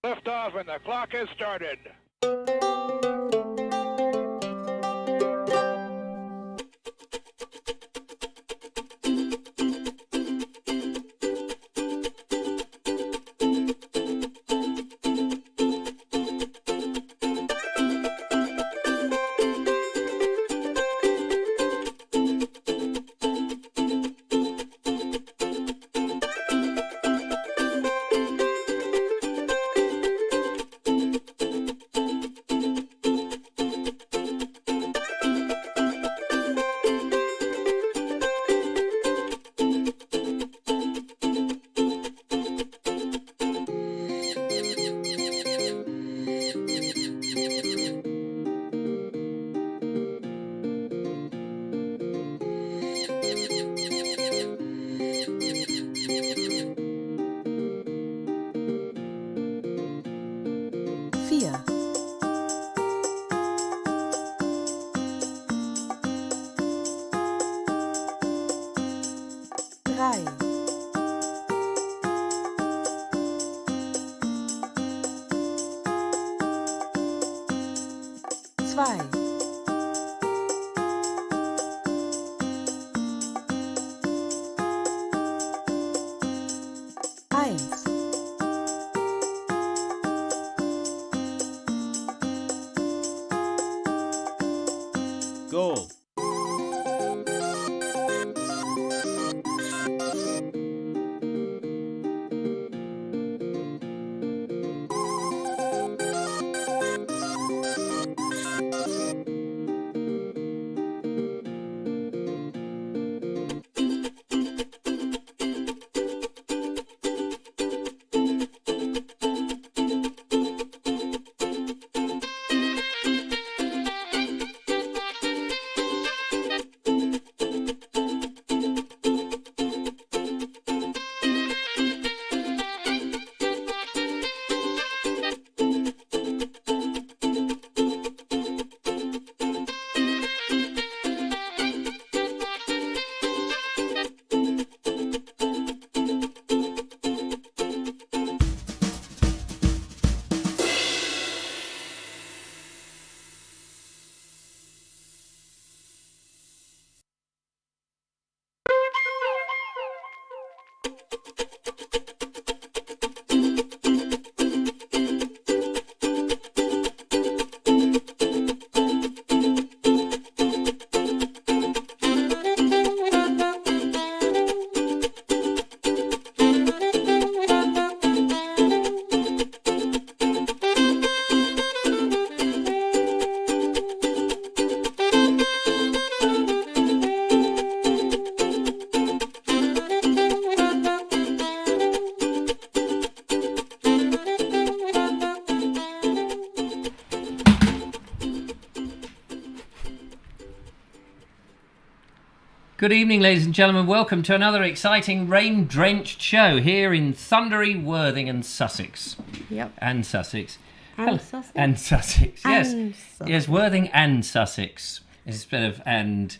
Liftoff and the clock has started. Goal. Good evening, ladies and gentlemen. Welcome to another exciting rain-drenched show here in thundery Worthing and Sussex. Yep. And Sussex. And Sussex. And Sussex. Yes. And Sussex. Yes, Worthing and Sussex instead of and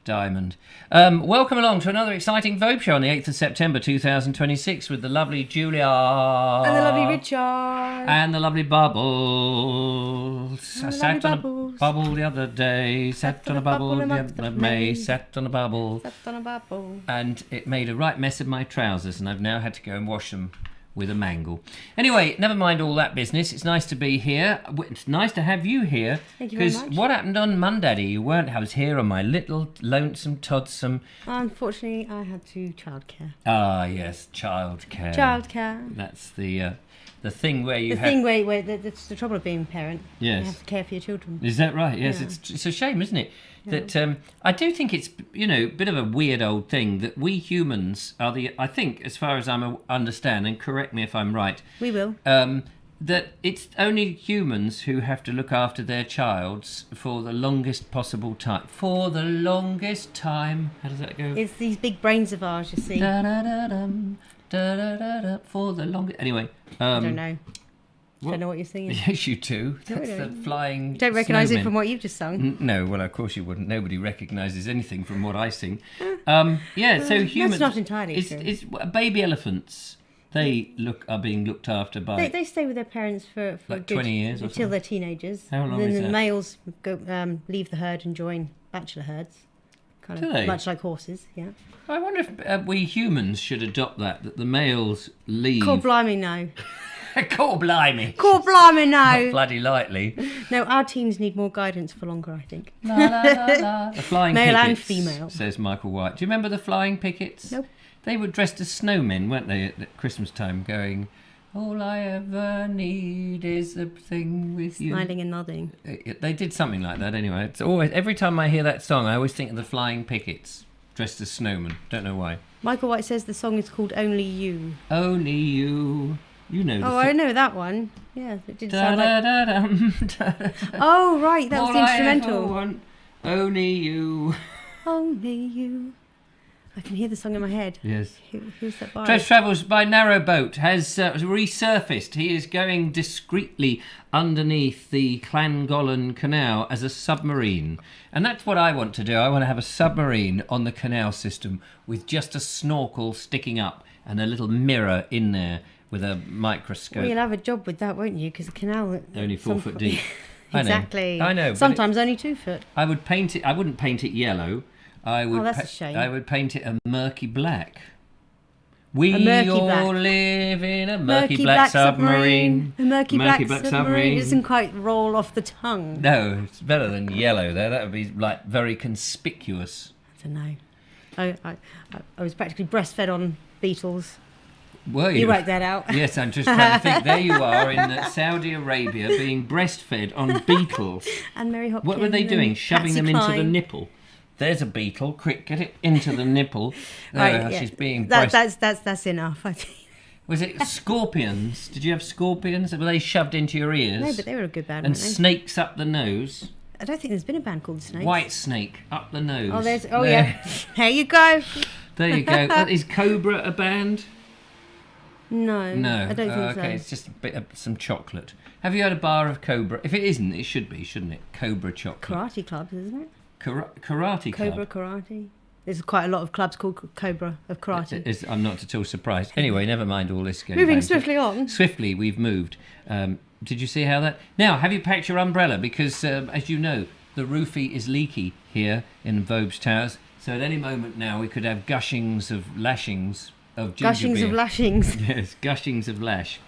Diamond. Welcome along to another exciting Vobes show on the 8th of September 2026 with the lovely Julia. And the lovely Richard. And the lovely Bubbles. I sat on a bubble the other day, sat on a bubble the other May, sat on a bubble. Sat on a bubble. And it made a right mess of my trousers, and I've now had to go and wash them with a mangle. Anyway, never mind all that business. It's nice to be here. It's nice to have you here. Thank you very much. Because what happened on Monday? You weren't. I was here on my little lonesome todsome. Unfortunately, I had to childcare. Ah, yes, childcare. Childcare. That's the thing where you The thing where that's the trouble of being a parent. Yes. You have to care for your children. Is that right? Yes, Yeah. it's a shame, isn't it? That I do think it's a bit of a weird old thing that we humans are I think, as far as I understand, and correct me if I'm right. We will. That it's only humans who have to look after their childs for the longest possible time. For the longest time. How does that go? It's these big brains of ours, you see. Da-da-da-dum, da-da-da-da, for the longest. Anyway. I don't know. Don't know what you're singing. Yes, you do. No, That's the flying. Don't recognise it snowmen. from what you've just sung. No, well, of course you wouldn't. Nobody recognises anything from what I sing. So humans. That's not entirely true. It's baby elephants. They are being looked after by... They stay with their parents for Like a good, 20 years or until something? they're teenagers. How long and then is the that? males go leave the herd and join bachelor herds. Kind Do of they? much like horses, yeah. I wonder if we humans should adopt that the males leave... Call blimey, no. Call blimey! Call blimey, Not no. bloody lightly. No, our teens need more guidance for longer, I think. La, la, la, la. The flying Male pickets, and female. says Michael White. Do you remember the flying pickets? Nope. They were dressed as snowmen, weren't they, at Christmas time, going, all I ever need is a thing with you. Smiling and nodding. They did something like that anyway. It's always, every time I hear that song, I always think of the flying pickets, dressed as snowmen. Don't know why. Michael White says the song is called Only You. Only you. You know the Oh, I know that one. Yeah, it did Da, sound like... da, da, dum, da. Oh, right, that was the All I ever instrumental. want, only you. Only You. I can hear the song in my head. Yes. Who's that by? Trev Travels by Narrowboat has resurfaced. He is going discreetly underneath the Llangollen Canal as a submarine. And that's what I want to do. I want to have a submarine on the canal system with just a snorkel sticking up and a little mirror in there with a microscope. Well, you'll have a job with that, won't you? Because the canal... Only 4 foot deep. Exactly. I know. But Sometimes only 2 foot. I would paint it. I wouldn't paint it yellow. I would. that's a shame. I would paint it a murky black. We A murky all black. live in a murky black submarine. A murky black submarine doesn't quite roll off the tongue. No, it's better than yellow there. That would be like very conspicuous. I don't know. I was practically breastfed on beetles. Were you? You worked that out. Yes, I'm just trying to think. There you are in Saudi Arabia being breastfed on beetles. And Mary Hopkins. What were they doing? and Shoving Patsy them into the Cline. nipple. There's a beetle. Quick, get it into the nipple. There, Right, yeah. she's being breast. That's enough, I think. Was it scorpions? Did you have scorpions? Were they shoved into your ears? No, but they were a good band, And weren't they? snakes up the nose. I don't think there's been a band called The Snakes. White snake up the nose. Oh, There. yeah. There you go. There you go. Is Cobra a band? No. No. I don't think okay, so. it's just a bit of some chocolate. Have you had a bar of Cobra? If it isn't, it should be, shouldn't it? Cobra chocolate. Karate clubs, isn't it? Karate club. Cobra Karate. There's quite a lot of clubs called Cobra of Karate. I'm not at all surprised. Anyway, never mind all this. Moving swiftly on. Swiftly, we've moved. Did you see how that... Now, have you packed your umbrella? Because, as you know, the roofie is leaky here in Vobes Towers. So at any moment now, we could have gushings of lashings of ginger Gushings beer. of lashings. Yes, gushings of lash.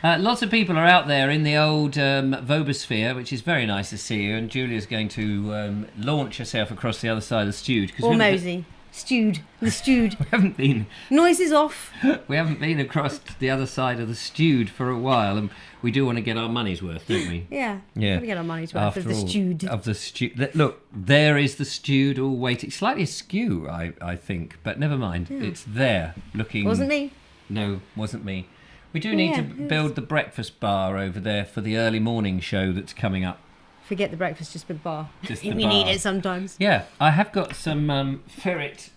Lots of people are out there in the old Vobosphere, which is very nice to see you. And Julia's going to launch herself across the other side of the stewed. Or Mosey. Stewed. The stewed. We haven't been... Noises off. We haven't been across the other side of the stewed for a while, and we do want to get our money's worth, don't we? Yeah. Yeah. Gotta get our money's worth of the stewed. Of the stewed. Look, there is the stewed all waiting. Slightly askew, I think, but never mind. Yeah. It's there, looking... Wasn't me. No, wasn't me. We do need to build the breakfast bar over there for the early morning show that's coming up. Forget the breakfast, just the bar. Just we the need bar. it sometimes. Yeah, I have got some Ferret,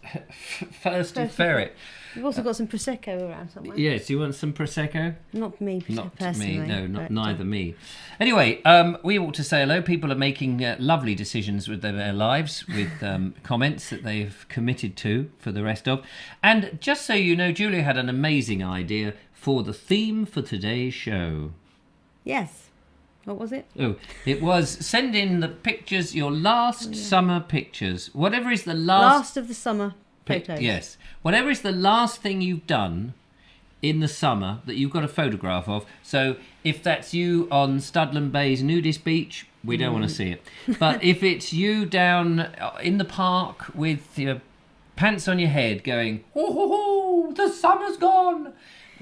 thirsty Ferret. We've also got some Prosecco around somewhere. Yes, you want some Prosecco? Not me Not personally. me, no, not but, neither me. Anyway, we ought to say hello. People are making lovely decisions with their lives, with comments that they've committed to for the rest of. And just so you know, Julia had an amazing idea for the theme for today's show. Yes. What was it? Oh, it was send in the pictures, your last summer pictures. Whatever is the last of the summer photos. Yes. Whatever is the last thing you've done in the summer that you've got a photograph of. So if that's you on Studland Bay's nudist beach, we don't want to see it. But if it's you down in the park with your pants on your head going, ho, ho, ho, the summer's gone,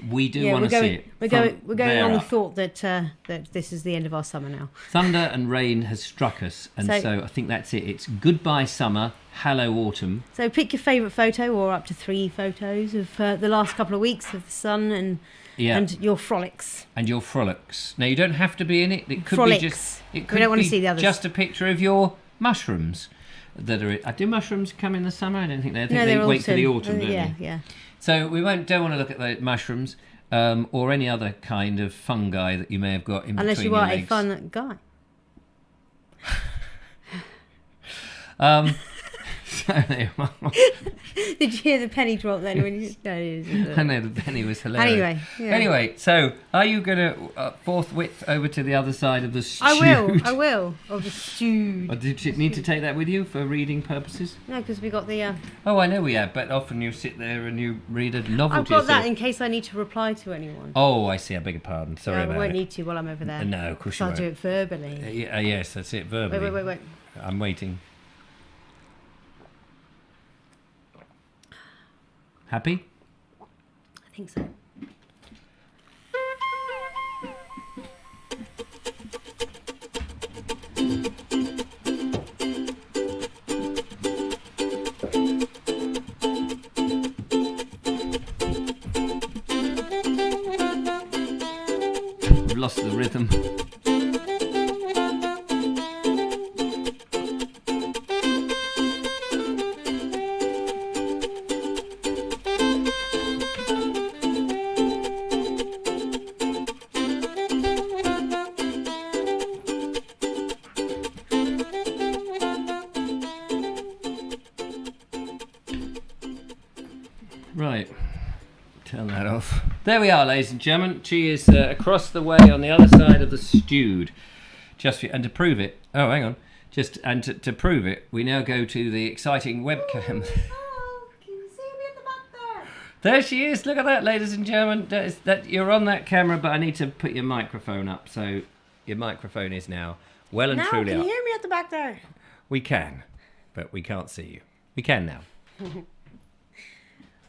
we do want to see it. We're going on the thought that that this is the end of our summer now. Thunder and rain has struck us, and so I think that's it. It's goodbye summer, hello autumn. So pick your favourite photo, or up to 3 photos of the last couple of weeks of the sun and your frolics. And your frolics. Now you don't have to be in it. It could Frolics. be just. It could We don't want be to see the others. just a picture of your mushrooms that are. Do mushrooms come in the summer? I don't think they. I think they wait for the autumn, don't they? Yeah. So we don't want to look at the mushrooms or any other kind of fungi that you may have got in Unless between you your are a legs. fun guy. So there you are. Did you hear the penny drop then? When you... I know, the penny was hilarious. Anyway, yeah. Anyway, so are you going to forthwith over to the other side of the stewed? I will. Of the stewed. Or did you need to take that with you for reading purposes? No, because we got the... Oh, I know we have, but often you sit there and you read a novel I've to got yourself. that in case I need to reply to anyone. Oh, I see. I beg your pardon. Sorry about I won't it. need to while I'm over there. No, of course So you I'll do won't. it verbally. Yes, that's it, verbally. Wait. I'm waiting. Happy? I think so. I've lost the rhythm. Right, turn that off. There we are, ladies and gentlemen. She is across the way on the other side of the stewed. And to prove it, oh, hang on. To prove it, we now go to the exciting webcam. Oh, can you see me at the back there? There she is. Look at that, ladies and gentlemen. That you're on that camera, but I need to put your microphone up. So your microphone is now well and truly Now, can up. you hear me at the back there? We can, but we can't see you. We can now.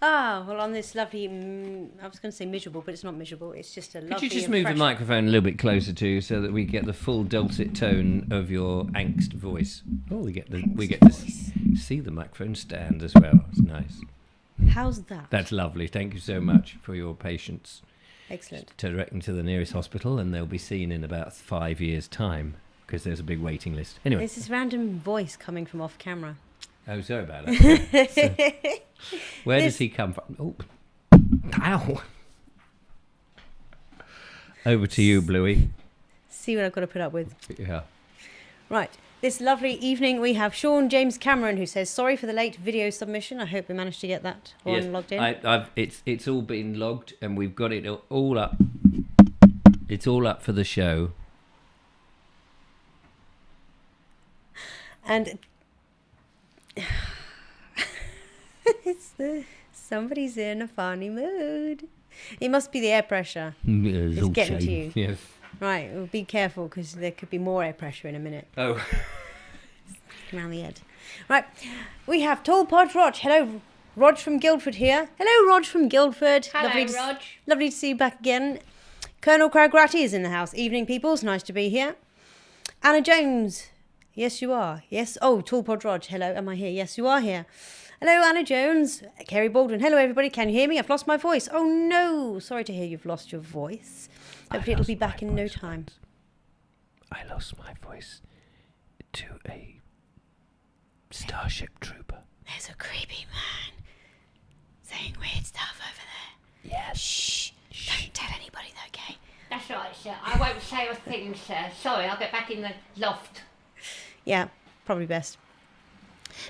Well, on this lovely, I was going to say miserable, but it's not miserable. It's just a lovely. Could you just and move the fresh- microphone a little bit closer to you so that we get the full dulcet tone of your angst voice? Oh, we get to see the microphone stand as well. It's nice. How's that? That's lovely. Thank you so much for your patience. Excellent. To direct them to the nearest hospital, and they'll be seen in about 5 years' time because there's a big waiting list. Anyway. There's this random voice coming from off camera. Oh, sorry about that. Where does he come from? Oh, ow! Over to you, Bluey. See what I've got to put up with. Yeah. Right. This lovely evening we have Sean James Cameron, who says sorry for the late video submission. I hope we managed to get that one logged in. It's all been logged, and we've got it all up. It's all up for the show. And somebody's in a funny mood. It must be the air pressure. It's getting to you. Yes. Right, well, be careful because there could be more air pressure in a minute. Oh. Around the head. Right, we have Tall Pod Rog. Hello, Rog from Guildford here. Hello, Rog from Guildford. Hello, Rog. Lovely to see you back again. Colonel Crowgratty is in the house. Evening, peoples. Nice to be here. Anna Jones. Yes, you are. Yes. Oh, Tall Pod Rog. Hello, am I here? Yes, you are here. Hello, Anna Jones. Kerry Baldwin. Hello, everybody. Can you hear me? I've lost my voice. Oh, no. Sorry to hear you've lost your voice. Hopefully it'll be back in no time. I lost my voice to a Starship Trooper. There's a creepy man saying weird stuff over there. Yes. Shh. Don't tell anybody, though, okay? That's right, sir. I won't say a thing, sir. Sorry, I'll get back in the loft. Yeah, probably best.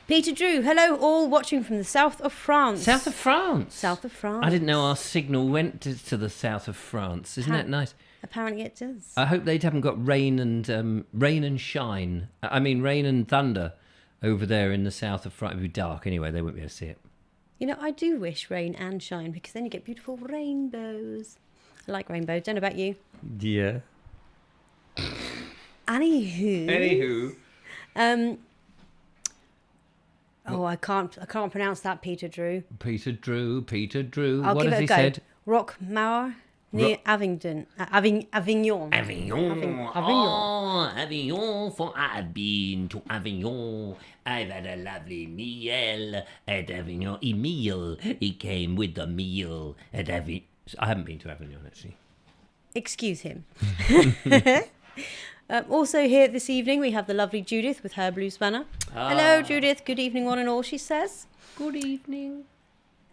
Peter Drew, hello all watching from the south of France. South of France. South of France. I didn't know our signal went to the south of France. Isn't that nice? Apparently it does. I hope they haven't got rain and shine. I mean rain and thunder over there in the south of France. It'd be dark anyway. They won't be able to see it. You know, I do wish rain and shine because then you get beautiful rainbows. I like rainbows. Don't know about you. Yeah. Anywho. Oh, I can't pronounce that, Peter Drew. Peter Drew. I'll What give has it a he go. said? Roquemauer near Avignon. Avignon. Avignon. Oh, Avignon, for I've been to Avignon. I've had a lovely meal at Avignon. Emile, he came with the meal at Avignon. I haven't been to Avignon, actually. Excuse him. Also here this evening we have the lovely Judith with her Blues Banner. Hello, Judith. Good evening, one and all, she says. Good evening.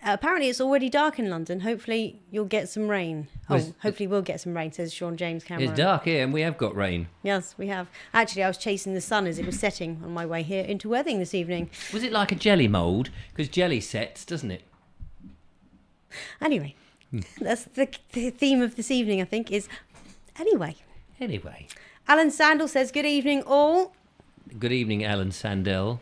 Apparently it's already dark in London. Hopefully you'll get some rain. Hopefully we'll get some rain, says Sean James Cameron. It's dark here and we have got rain. Yes, we have. Actually, I was chasing the sun as it was setting on my way here into Worthing this evening. Was it like a jelly mould? Because jelly sets, doesn't it? Anyway, that's the theme of this evening, I think, is anyway. Anyway. Alan Sandel says, good evening all. Good evening, Alan Sandell.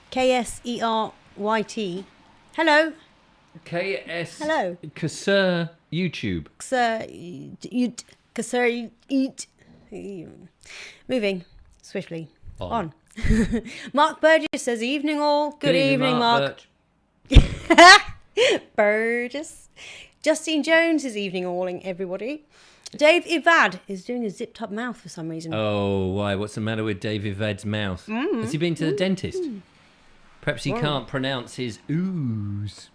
KSERYT. Hello. KS. Hello. Kasser YouTube. Moving swiftly on. Mark Burgess says, evening all. Good evening, Mark. Burgess. Justine Jones is evening alling everybody. Dave Ivad is doing a zipped up mouth for some reason. Oh, why? What's the matter with Dave Ivad's mouth? Has he been to the dentist? Perhaps he can't pronounce his oohs.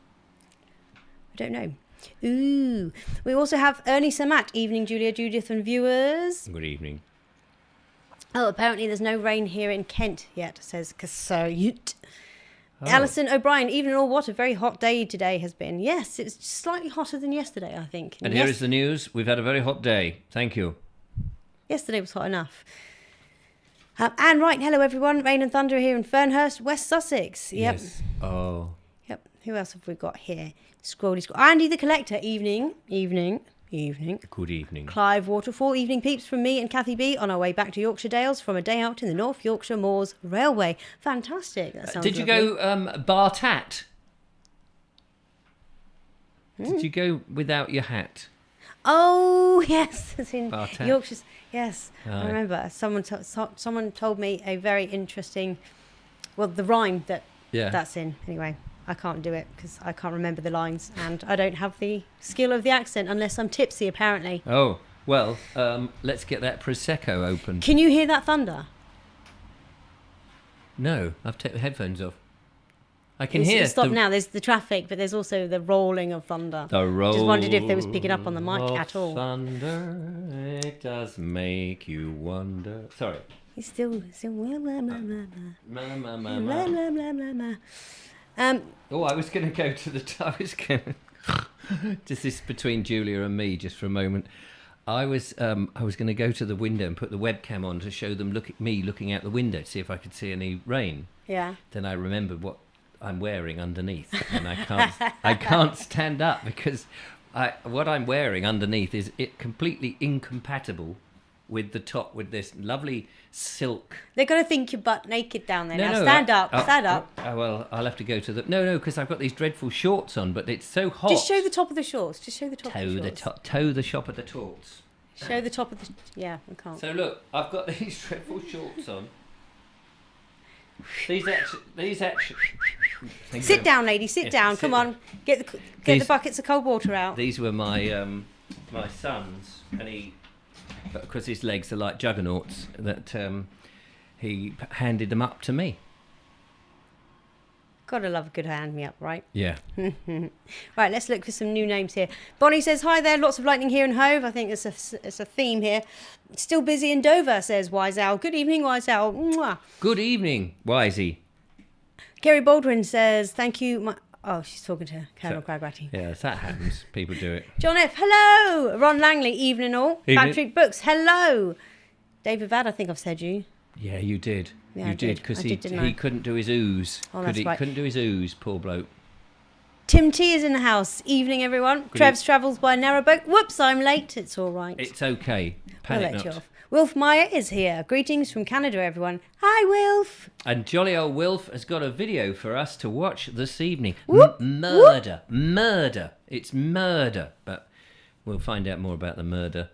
I don't know. Ooh. We also have Ernie Samat. Evening, Julia, Judith and viewers. Good evening. Oh, apparently there's no rain here in Kent yet, says Kasayut. Oh. Alison O'Brien, evening all, what a very hot day today has been. Yes, it's slightly hotter than yesterday, I think. And here is the news. We've had a very hot day. Thank you. Yesterday was hot enough. Anne Wright, hello everyone. Rain and thunder here in Fernhurst, West Sussex. Yep. Yes. Oh. Yep. Who else have we got here? Scrolly. Andy the Collector, evening. Good evening. Clive Waterfall, evening peeps from me and Kathy B on our way back to Yorkshire Dales from a day out in the North Yorkshire Moors Railway. Fantastic. That sounds Did you lovely. go Bartat? Did you go without your hat? Oh, yes. It's in Bartat. Yorkshire. Yes, I Aye. remember. Someone told me a very interesting, well, the rhyme that's in. Anyway, I can't do it because I can't remember the lines and I don't have the skill of the accent unless I'm tipsy, apparently. Oh, well, let's get that Prosecco open. Can you hear that thunder? No, I've taken headphones off. I can It's hear. Stop now. There's the traffic, but there's also the rolling of thunder. The roll. Just wondered if they was picking up on the mic of at all. Thunder, it does make you wonder. Sorry. It's still blah, blah, blah, blah, Ma, ma, blah, ma, ma. blah, blah, blah, blah. Oh, I was going to go to the. I was going. Just this between Julia and me, just for a moment. I was going to go to the window and put the webcam on to show them me looking out the window to see if I could see any rain. Yeah. Then I remembered what I'm wearing underneath, and I can't stand up because what I'm wearing underneath is completely incompatible with the top, with this lovely silk. They're going to think you're butt naked down there. No, Stand up. Well, I'll have to go to the... No, because I've got these dreadful shorts on, but it's so hot. Just show the top of the shorts. Just show the top of the shorts. Toe the shop of the torts. Show the top of the... Yeah, I can't. So look, I've got these dreadful shorts on. These actually... Sit down, lady. Sit down. Come on. Get the buckets of cold water out. These were my my son's, and because his legs are like juggernauts, that he handed them up to me. Gotta love a good hand me up, right? Yeah. Right, let's look for some new names here. Bonnie says, hi there, lots of lightning here in Hove. I think it's a theme here. Still busy in Dover, says Wise Owl. Good evening, Wise Owl. Mwah. Good evening, Wisey. Kerry Baldwin says, thank you. Oh, she's talking to Colonel Cragratty. Yeah, that happens. People do it. John F., hello. Ron Langley, evening all. Evening. Patrick Books, hello. David Vad, I think I've said you. Yeah, you did. Yeah, you I did. because I he did, didn't I? he couldn't do his ooze. Oh, that's right. Couldn't do his ooze, poor bloke. Tim T is in the house. Evening, everyone. Trev's travels by narrowboat. Whoops, I'm late. It's all right. It's okay. I'll Panic let you not. off. Wilf Meyer is here. Greetings from Canada, everyone. Hi, Wilf. And jolly old Wilf has got a video for us to watch this evening. Whoop, Murder. It's murder. But we'll find out more about the murder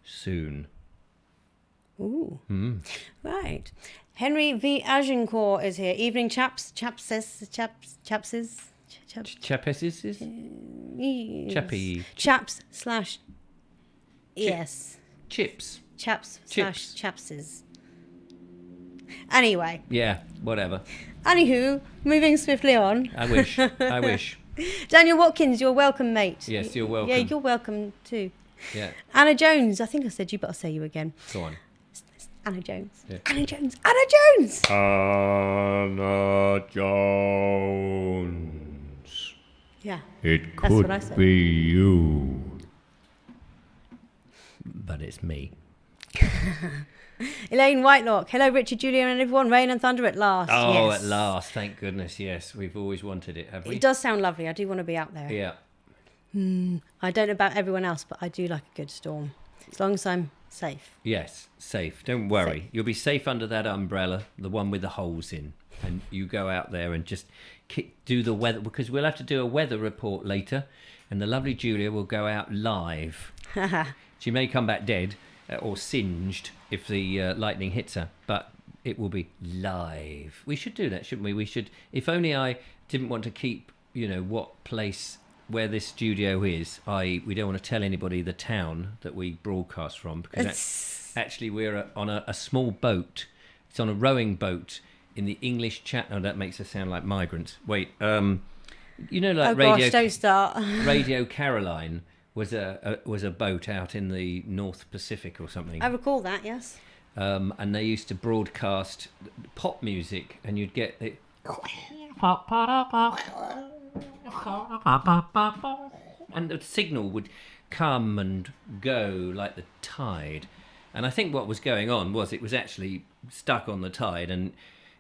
soon. Ooh. Right. Henry V. Agincourt is here. Evening, chaps. Chapses. Chapesses? Chappy. Chaps slash... Yes. Chips. Chaps Chips. slash chapses. Anyway. Yeah, whatever. Anywho, moving swiftly on. I wish. Daniel Watkins, you're welcome, mate. Yes, you're welcome. Yeah, you're welcome too. Yeah. Anna Jones, I think I said you, but I'll say you again. Go on. Anna Jones. Yeah. Anna Jones. Anna Jones. Anna Jones. Yeah. It That's what I said. be you. But it's me. Elaine Whitelock. Hello, Richard, Julian, and everyone. Rain and thunder at last. Oh, Yes. at last. Thank goodness. Yes, we've always wanted it, have we? It does sound lovely. I do want to be out there. Yeah. I don't know about everyone else, but I do like a good storm. As long as I'm safe. Yes, safe. Don't worry. Safe. You'll be safe under that umbrella, the one with the holes in. And you go out there and just do the weather, because we'll have to do a weather report later. And the lovely Julia will go out live. She may come back dead or singed if the lightning hits her, but it will be live. We should do that, shouldn't we? We should. If only I didn't want to keep, what place where this studio is. We don't want to tell anybody the town that we broadcast from, because actually we're on a small boat. It's on a rowing boat in the English Channel. Oh, that makes us sound like migrants. Wait, like gosh, don't start. Radio Caroline was a boat out in the North Pacific or something. I recall that, yes. And they used to broadcast pop music, and you'd get it. And the signal would come and go like the tide. And I think what was going on was it was actually stuck on the tide, and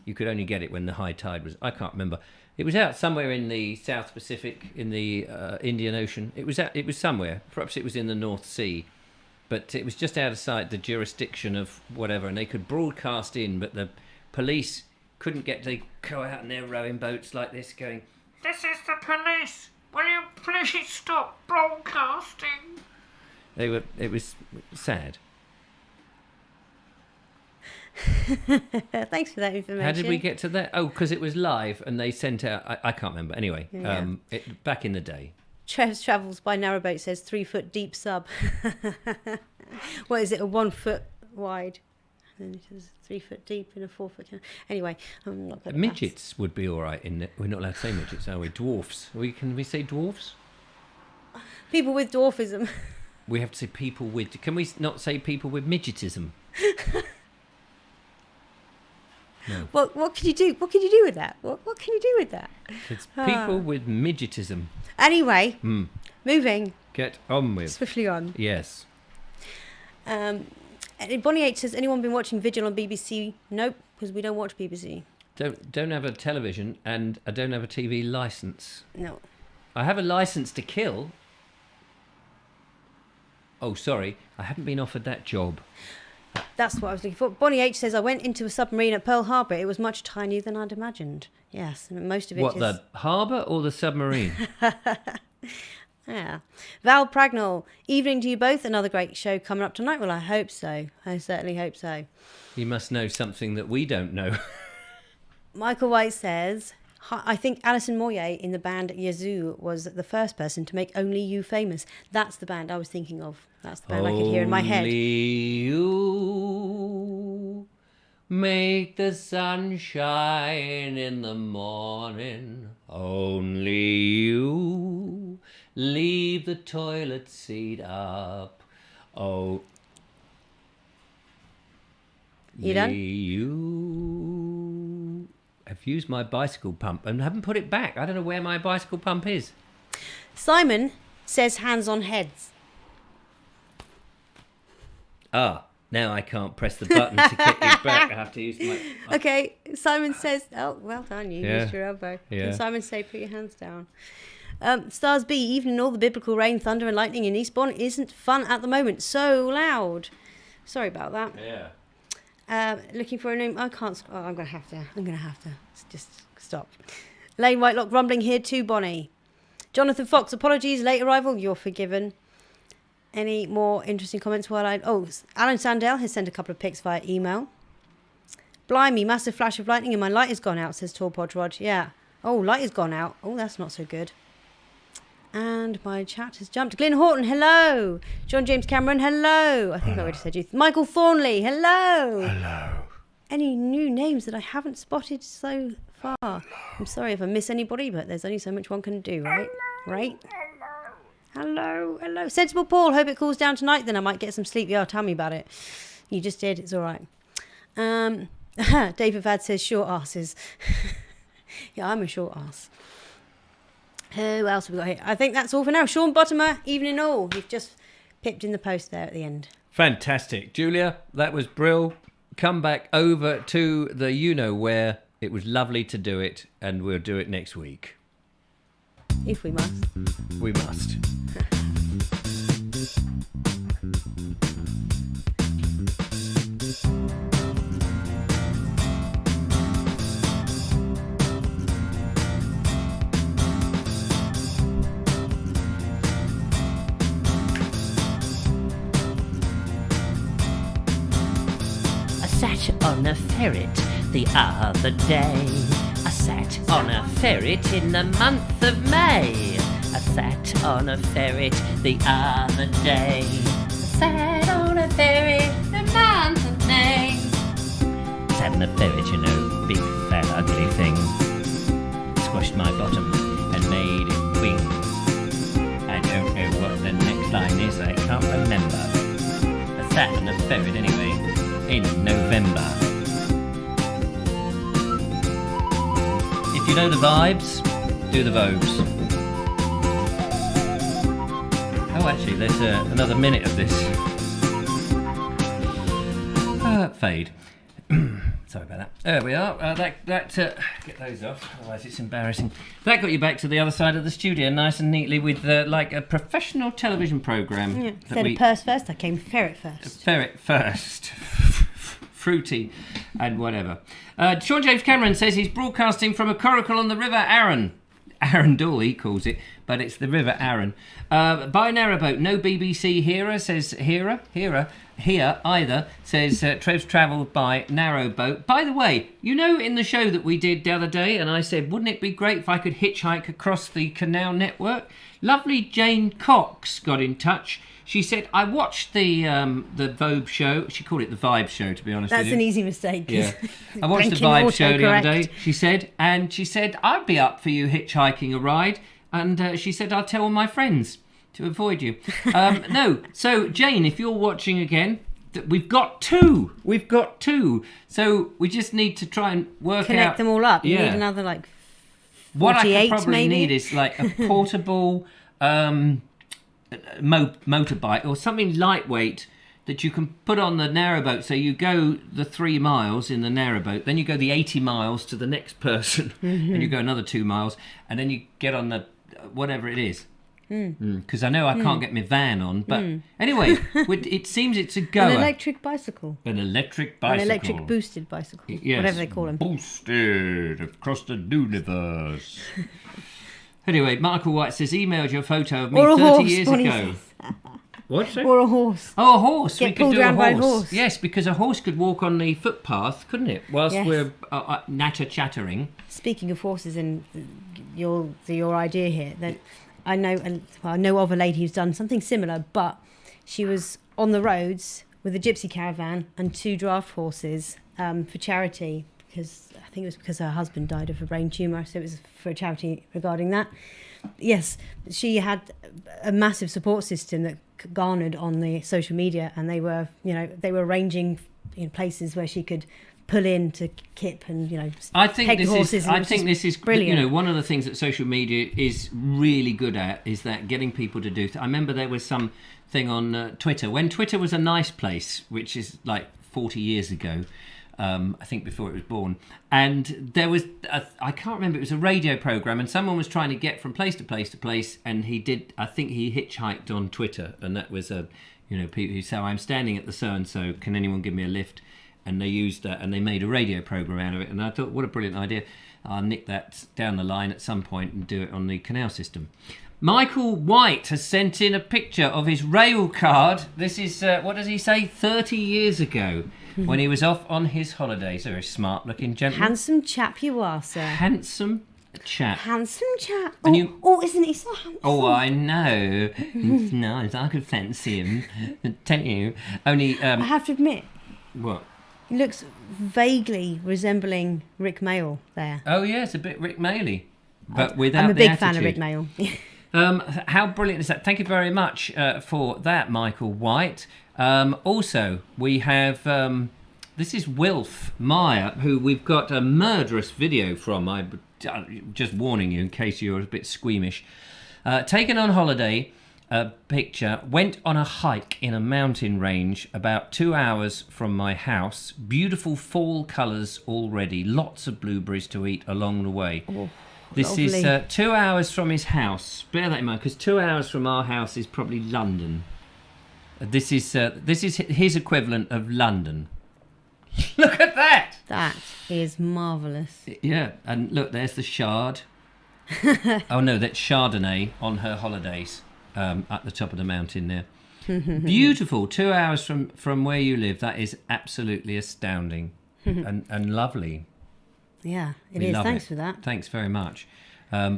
you could only get it when the high tide was. I can't remember. It was out somewhere in the South Pacific, in the Indian Ocean. It was somewhere. Perhaps it was in the North Sea, but it was just outside the jurisdiction of whatever, and they could broadcast in, but the police couldn't get. They go out in their rowing boats like this, going, "This is the police. Will you please stop broadcasting?" It was sad. Thanks for that information. How did we get to that? Oh, because it was live and they sent out. I can't remember. Anyway, Yeah. Back in the day. Trev's Travels by Narrowboat says 3 foot deep sub. What is it? A 1 foot wide. And it is 3 foot deep and a 4 foot. Anyway, I'm not good at Midgets would be all right. We're not allowed to say midgets, are we? Dwarfs. Can we say dwarfs? maths. People with dwarfism. We have to say people with. Can we not say people with midgetism? No. What can you do? What can you do with that? What can you do with that? It's people with midgetism. Anyway, moving Get on with. swiftly on. Yes. Bonnie H says, anyone been watching Vigil on BBC? Nope, because we don't watch BBC. Don't have a television, and I don't have a TV license. No. I have a license to kill. Oh, sorry, I haven't been offered that job. That's what I was looking for. Bonnie H says, I went into a submarine at Pearl Harbor. It was much tinier than I'd imagined. Yes, and most of it What, is... the harbour or the submarine? Yeah. Val Pragnall, evening to you both. Another great show coming up tonight. Well, I hope so. I certainly hope so. You must know something that we don't know. Michael White says, I think Alison Moyet in the band Yazoo was the first person to make Only You famous. That's the band I was thinking of. That's the band I could hear in my head. Only you make the sun shine in the morning. Only you leave the toilet seat up. Oh, You done? You have used my bicycle pump and haven't put it back. I don't know where my bicycle pump is. Simon says hands on heads. Ah, now I can't press the button to get you back. I have to use my... Okay, Simon says, oh, well done, you Yeah. used your elbow. Yeah. Can Simon say, put your hands down? Stars B, even all the biblical rain, thunder and lightning in Eastbourne isn't fun at the moment. So loud. Sorry about that. Yeah. Looking for a name. I can't. Oh, I'm going to have to just stop. Lane Whitelock rumbling here too, Bonnie. Jonathan Fox, apologies, late arrival. You're forgiven. Any more interesting comments while Alan Sandell has sent a couple of pics via email. Blimey, massive flash of lightning and my light has gone out, says Tall Pod Rod. Yeah. Oh, light has gone out. Oh, that's not so good. And my chat has jumped. Glyn Horton, hello. John James Cameron, hello. I think I already said you. Michael Thornley, hello. Hello. Any new names that I haven't spotted so far? I'm sorry if I miss anybody, but there's only so much one can do, right? Right? Hello. Sensible Paul, hope it cools down tonight, then I might get some sleep. Yeah, tell me about it. You just did, it's all right. David Vad says short asses. Yeah, I'm a short ass. Who else have we got here? I think that's all for now. Sean Bottomer, evening all. You've just pipped in the post there at the end. Fantastic. Julia, that was brill. Come back over to the you-know-where. It was lovely to do it, and we'll do it next week. If we must. We must. I sat on a ferret the other day. I sat on a ferret in the month of May. I sat on a ferret the other day. I sat on a ferret the month of May. Sat on a ferret, you know, big fat ugly thing. Squashed my bottom and made it wings. I don't know what the next line is, I can't remember. I sat on a ferret anyway, in November. If you know the vibes, do the Vobes. Oh, actually, there's another minute of this. Fade. Sorry about that. There we are. Get those off, otherwise it's embarrassing. That got you back to the other side of the studio, nice and neatly, with like a professional television programme. Yeah. Instead of purse first, I came ferret first. Ferret first. Fruity and whatever. Sean James Cameron says he's broadcasting from a coracle on the River Arun. Arundel, he calls it, but it's the River Arun. By narrowboat, no BBC hearer, says here either, says Trev's travelled by narrowboat. By the way, you know in the show that we did the other day, and I said, wouldn't it be great if I could hitchhike across the canal network? Lovely Jane Cox got in touch. She said, I watched the Vobe show. She called it the Vibe show, to be honest with you. That's an easy mistake. Yeah. I watched the Vibe show the other day, she said, I'd be up for you hitchhiking a ride. And she said, I'll tell all my friends to avoid you. No, so Jane, if you're watching again, we've got two. So we just need to try and Connect them all up. You Yeah. need another, like, 48 What I could probably maybe? need is like a portable motorbike or something lightweight that you can put on the narrowboat. So you go the 3 miles in the narrowboat, then you go the 80 miles to the next person, and you go another 2 miles, and then you get on the whatever it is. Because I know I can't get my van on, but anyway, it seems it's a goer. An electric bicycle. An electric bicycle. An electric boosted bicycle. Yes. Whatever they call them. Boosted across the universe. Anyway, Michael White says, emailed your photo of me Or a 30 horse, years Bonnie ago. What, sir? Or a horse. Oh, a horse. Get We could pulled do a round by a horse. horse. Yes, because a horse could walk on the footpath, couldn't it? Whilst Yes. we're natter-chattering. Speaking of horses and your idea here, that I know of a lady who's done something similar, but she was on the roads with a gypsy caravan and 2 draft horses for charity, because I think it was because her husband died of a brain tumour, so it was for a charity regarding that. Yes, she had a massive support system that garnered on the social media, and they were arranging places where she could pull in to kip and take the horses. I think this is brilliant. one of the things that social media is really good at is that getting people to do. I remember there was some thing on Twitter when Twitter was a nice place, which is like 40 years ago. I think before it was born, and there was I can't remember, it was a radio program, and someone was trying to get from place to place to place, and he hitchhiked on Twitter, and that was people who say, I'm standing at the so and so, can anyone give me a lift? And they used that, and they made a radio program out of it, and I thought, what a brilliant idea. I'll nick that down the line at some point and do it on the canal system. Michael White has sent in a picture of his rail card. This is, what does he say, 30 years ago, when he was off on his holidays. A very smart-looking gentleman. Handsome chap you are, sir. Handsome chap. Handsome chap. And Isn't he so handsome? Oh, I know. It's nice. I could fancy him. Tell you. Only, I have to admit, what? he looks vaguely resembling Rick Mayall there. Oh, yes, a bit Rick Mayall-y, but without I'm a the big fan of attitude. Rick Mayall. How brilliant is that? Thank you very much for that, Michael White. Also, we have This is Wilf Meyer, who we've got a murderous video from. I'm just warning you in case you're a bit squeamish. Taken on holiday, a picture, went on a hike in a mountain range about 2 hours from my house. Beautiful fall colours already. Lots of blueberries to eat along the way. Oh, this lovely. is 2 hours from his house. Bear that in mind, because 2 hours from our house is probably London. This is his equivalent of London. Look at that! That is marvellous. Yeah, and look, there's the Shard. Oh no, that's Chardonnay on her holidays at the top of the mountain there. Beautiful. 2 hours from where you live. That is absolutely astounding and lovely. Yeah, it We is. love Thanks it. for that. Thanks very much.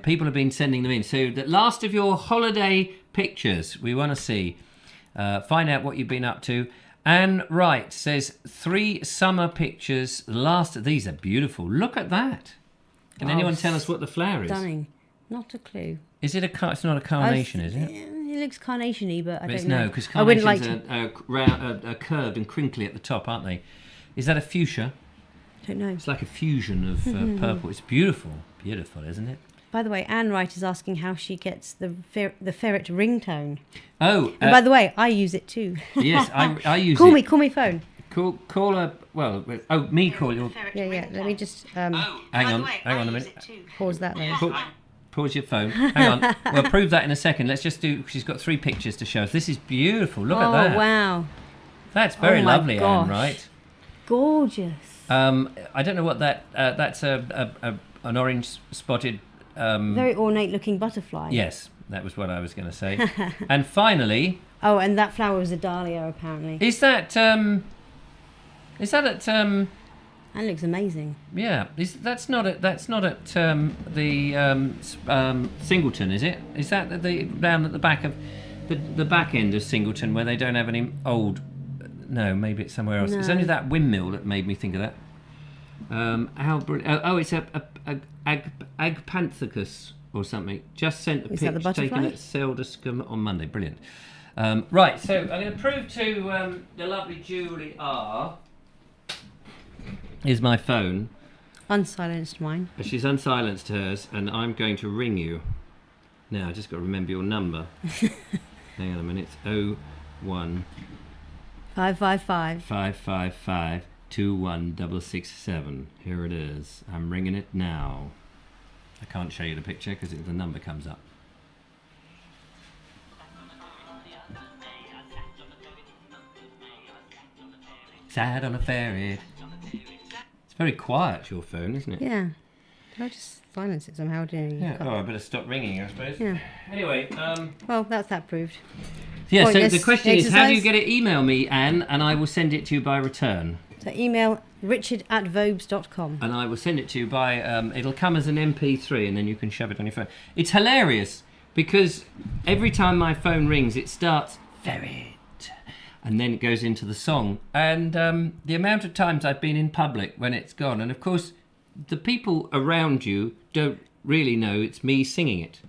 People have been sending them in. So the last of your holiday pictures we want to see. Find out what you've been up to. Anne Wright says 3 summer pictures. These are beautiful. Look at that. Can anyone tell us what the flower is? Stunning. Not a clue. Is it it's not a carnation, is it? It looks carnation-y, but I It's don't know. no, because I wouldn't carnations like to. are curved and crinkly at the top, aren't they? Is that a fuchsia? I don't know. It's like a fusion of purple. It's beautiful. Beautiful, isn't it? By the way, Anne Wright is asking how she gets the ferret ringtone. Oh, And by the way, I use it too. yes, I use Call it. call me phone. Call her. Well, me call you. Yeah. Let me just Hang on a minute. pause that though. Pause your phone. Hang on. We'll prove that in a second. Let's just do. She's got 3 pictures to show us. This is beautiful. Look at that. Oh wow, That's very my lovely, gosh. Anne, right? gorgeous. I don't know what that's an orange spotted. Very ornate-looking butterfly. Yes, that was what I was going to say. And finally, Oh, and that flower was a dahlia, apparently. is that at That looks amazing. yeah? That's not at the Singleton, is it? Is that the down at the back of the back end of Singleton where they don't have any old? No, maybe it's somewhere else. It's No. only that windmill that made me think of that. It's a Agpanthecus or something. Just sent a Is that the picture taken butterfly? at Selduscombe on Monday. Brilliant. Right, so I'm going to prove to the lovely Julie R. Is my phone. Unsilenced mine. She's unsilenced hers, and I'm going to ring you. Now, I just got to remember your number. Hang on a minute. It's 01 555. 555 21667. Here it is. I'm ringing it now. I can't show you the picture because the number comes up. Sat on a ferret. It's very quiet, your phone, isn't it? Yeah. Did I just silence it somehow? Didn't you? Yeah. Oh, I better stop ringing, I suppose. Yeah. Anyway, Well, that's that proved. yeah, so Pointless the question is, how do you exercise. get it? Email me, Anne, and I will send it to you by return. So email richard@vobes.com. And I will send it to you by, it'll come as an MP3 and then you can shove it on your phone. It's hilarious because every time my phone rings, it starts, Ferret, and then it goes into the song. And the amount of times I've been in public when it's gone, and of course, the people around you don't really know it's me singing it.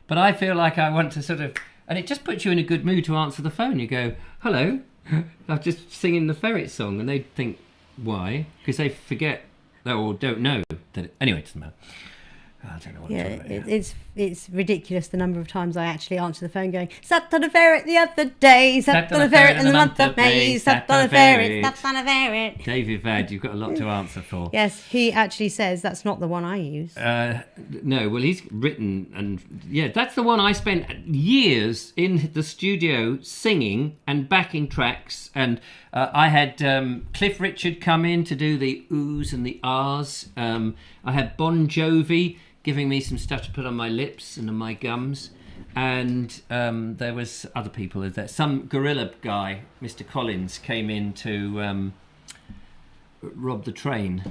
But I feel like I want to sort of, and it just puts you in a good mood to answer the phone. You go, hello, I'm just singing the Ferret song, and they think, why? Because they forget or don't know that. Anyway, it doesn't matter. I don't know what Yeah, I'm talking about. it's ridiculous the number of times I actually answer the phone going, sat on a ferret the other day, sat on a ferret in the month of May, sat on a ferret, sat on a ferret. David Vad, you've got a lot to answer for. Yes, he actually says that's not the one I use. No, well, he's written, and yeah, that's the one I spent years in the studio singing and backing tracks. And I had Cliff Richard come in to do the oohs and the ahs. I had Bon Jovi giving me some stuff to put on my lips and on my gums. And there was other people. Some gorilla guy, Mr. Collins, came in to rob the train.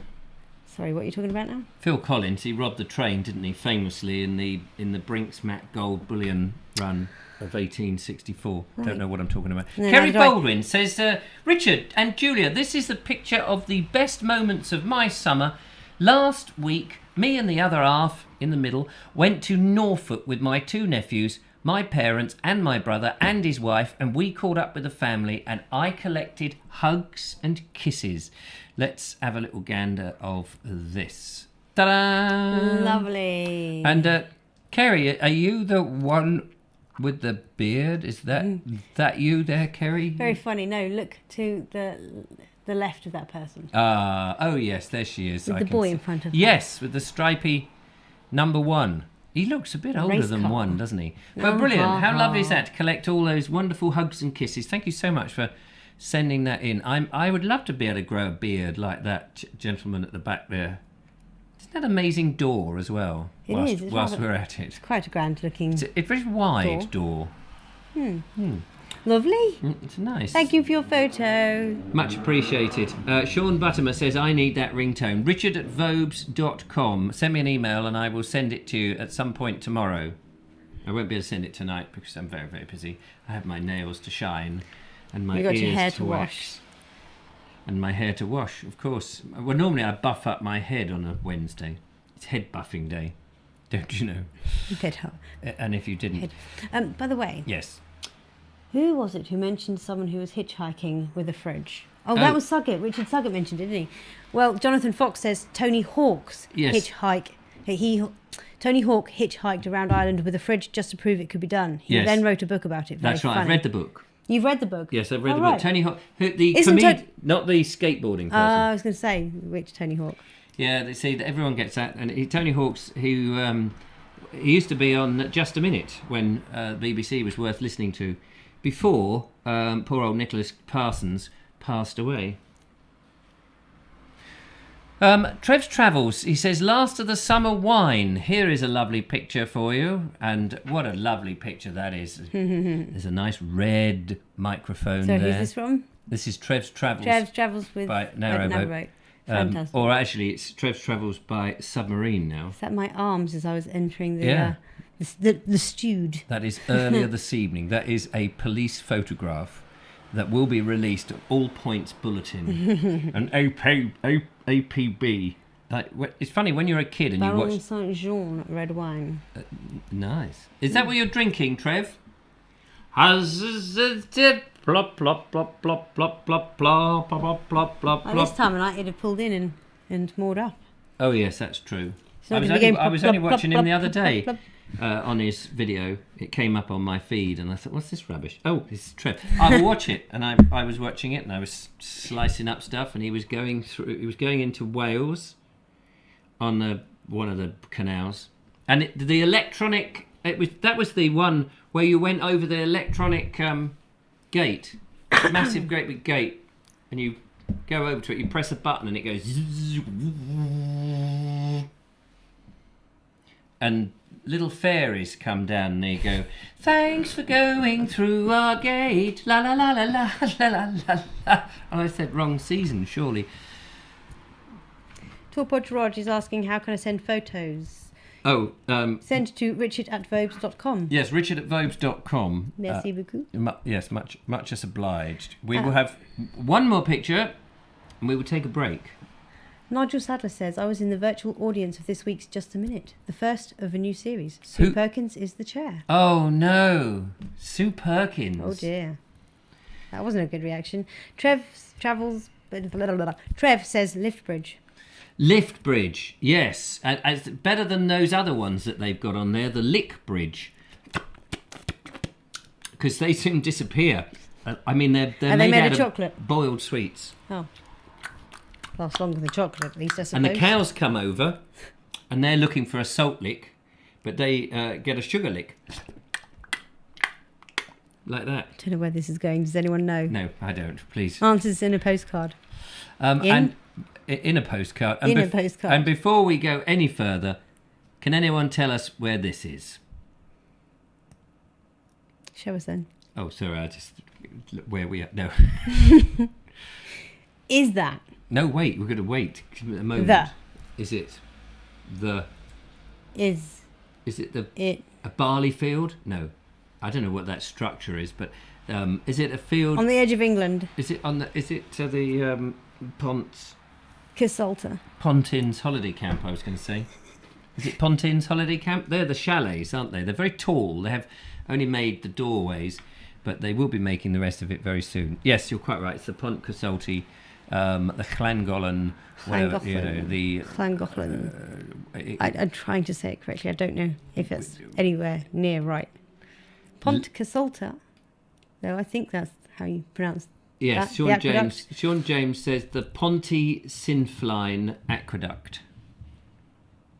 Sorry, what are you talking about now? Phil Collins, he robbed the train, didn't he? Famously in the Brinks Mac Gold Bullion run of 1864. Right. Don't know what I'm talking about. No, Kerry neither do I. Baldwin says, Richard and Julia, this is a picture of the best moments of my summer. Last week, me and the other half, in the middle, went to Norfolk with my 2 nephews. my parents and my brother and his wife, and we caught up with the family, and I collected hugs and kisses. Let's have a little gander of this. Ta-da! Lovely. And Kerry, are you the one with the beard? Is that you there, Kerry? Very funny. No, look to the left of that person. Oh yes, there she is. With I the can boy see. in front of her. Yes, with the stripy number 1. He looks a bit older Race than car. 1, doesn't he? But Oh, brilliant. How ha, lovely is ha. that to collect all those wonderful hugs and kisses. Thank you so much for sending that in. I would love to be able to grow a beard like that gentleman at the back there. Isn't that an amazing door as well? It whilst, is. It's whilst rather- we're at it. It's quite a grand looking. It's a very wide door. Lovely. It's nice. Thank you for your photo. Much appreciated. Sean Buttermer says, I need that ringtone. Richard@vobes.com. Send me an email and I will send it to you at some point tomorrow. I won't be able to send it tonight because I'm very, very busy. I have my nails to shine and my You got ears your hair to to wax. wash. And my hair to wash, of course. Well, normally I buff up my head on a Wednesday. It's head buffing day, don't you know? Bit hot. And if you didn't... By the way, Yes. who was it who mentioned someone who was hitchhiking with a fridge? Oh, that Oh. was Suggett. Richard Suggett mentioned it, didn't he? Well, Jonathan Fox says Tony Hawk's Yes. Tony Hawk hitchhiked around Ireland with a fridge just to prove it could be done. He Yes. then wrote a book about it. Very That's right, funny. I've read the book. You've read the book? Yes, I've read Oh, the book. right. Tony Hawk, the Isn't comedian, not the skateboarding person. I was going to say, which Tony Hawk? Yeah, they see that everyone gets that. And Tony Hawk's, who he used to be on Just a Minute when BBC was worth listening to, before poor old Nicholas Parsons passed away. Trev's Travels, he says, last of the summer wine. Here is a lovely picture for you. And what a lovely picture that is. There's a nice red microphone So there. who's this from? This is Trev's Travels. Trev's Travels with by Narrowboat. Fantastic. Or actually, it's Trev's Travels by Submarine now. Is that my arms as I was entering the Yeah. the stewed? That is earlier this evening. That is a police photograph that will be released at All Points Bulletin. An APB. It's funny, when you're a kid and you Baron watch... Saint Jean red wine. Nice. Is that what you're drinking, Trev? Plop, plop, plop, plop, plop, plop, plop, plop, plop, plop, At this plop. time of night, it'd have pulled in and moored up. Oh, yes, that's true. So I was it'd be only, going I was plop, only plop, watching plop, him the other plop, day plop, on his video. It came up on my feed, and I thought, "What's this rubbish?" Oh, it's Trev. I will watch it, and I was watching it, and I was slicing up stuff, and he was going into Wales on one of the canals, and the electronic. That was the one where you went over the electronic gate, massive great big gate, and you go over to it. You press a button, and it goes. And little fairies come down and they go, thanks for going through our gate, la la la la la la la la la. And I said wrong season, surely. Torpod Rog is asking, how can I send photos? Oh, Send to richard@vobes.com. yes, richard@vobes.com. Merci beaucoup. Yes, much as obliged. We will have one more picture and we will take a break. Nigel Sadler says, I was in the virtual audience of this week's Just a Minute, the first of a new series. Sue Who- Perkins is the chair. Oh no, Sue Perkins. Oh dear. That wasn't a good reaction. Trev says lift bridge. Lift bridge, yes. And it's better than those other ones that they've got on there, the lick bridge. Because they soon disappear. I mean, they're Are they made out of chocolate? Boiled sweets. Oh. Lasts longer than chocolate, at least, I suppose. And the cows come over, and they're looking for a salt lick, but they get a sugar lick. Like that. I don't know where this is going. Does anyone know? No, I don't, please. Answers in a postcard. And in a postcard. And In a postcard. And before we go any further, can anyone tell us where this is? Show us then. Oh, sorry, I just... Where we are... No. Is that No, wait, we're going to wait a moment. The. Is it the... is Is it the... it A barley field? No. I don't know what that structure is, but is it a field... on the edge of England? Is it on the... Is it the Casalta. Pontins holiday camp, I was going to say. Is it Pontin's holiday camp? They're the chalets, aren't they? They're very tall. They have only made the doorways, but they will be making the rest of it very soon. Yes, you're quite right. It's the Pont Casolti, the Llangollen, whatever, you know, the Llangollen. I'm trying to say it correctly. I don't know if it's anywhere near right. Pont Casolta. No, I think that's how you pronounce. Yes, Sean James says the Ponty Sinfline Aqueduct.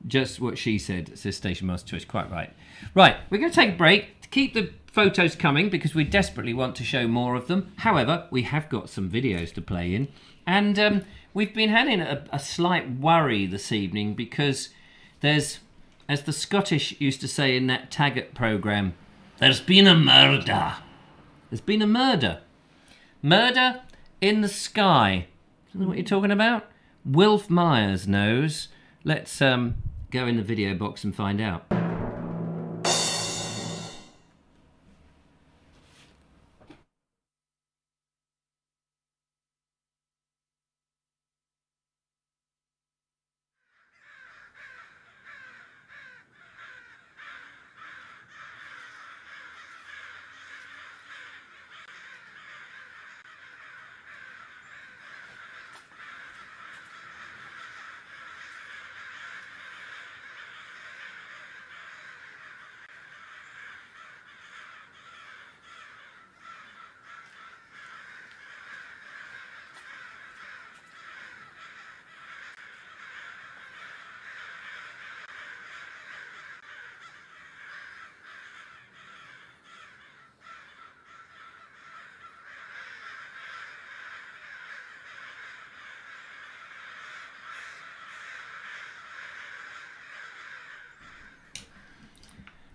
Just what she said, says Station Master Choice. Quite right. Right, we're going to take a break to keep the photos coming because we desperately want to show more of them. However, we have got some videos to play in. And we've been having a slight worry this evening because there's, as the Scottish used to say in that Taggart programme, there's been a murder. There's been a murder. Murder in the sky. I don't know what you're talking about. Wilf Myers knows. Let's go in the video box and find out.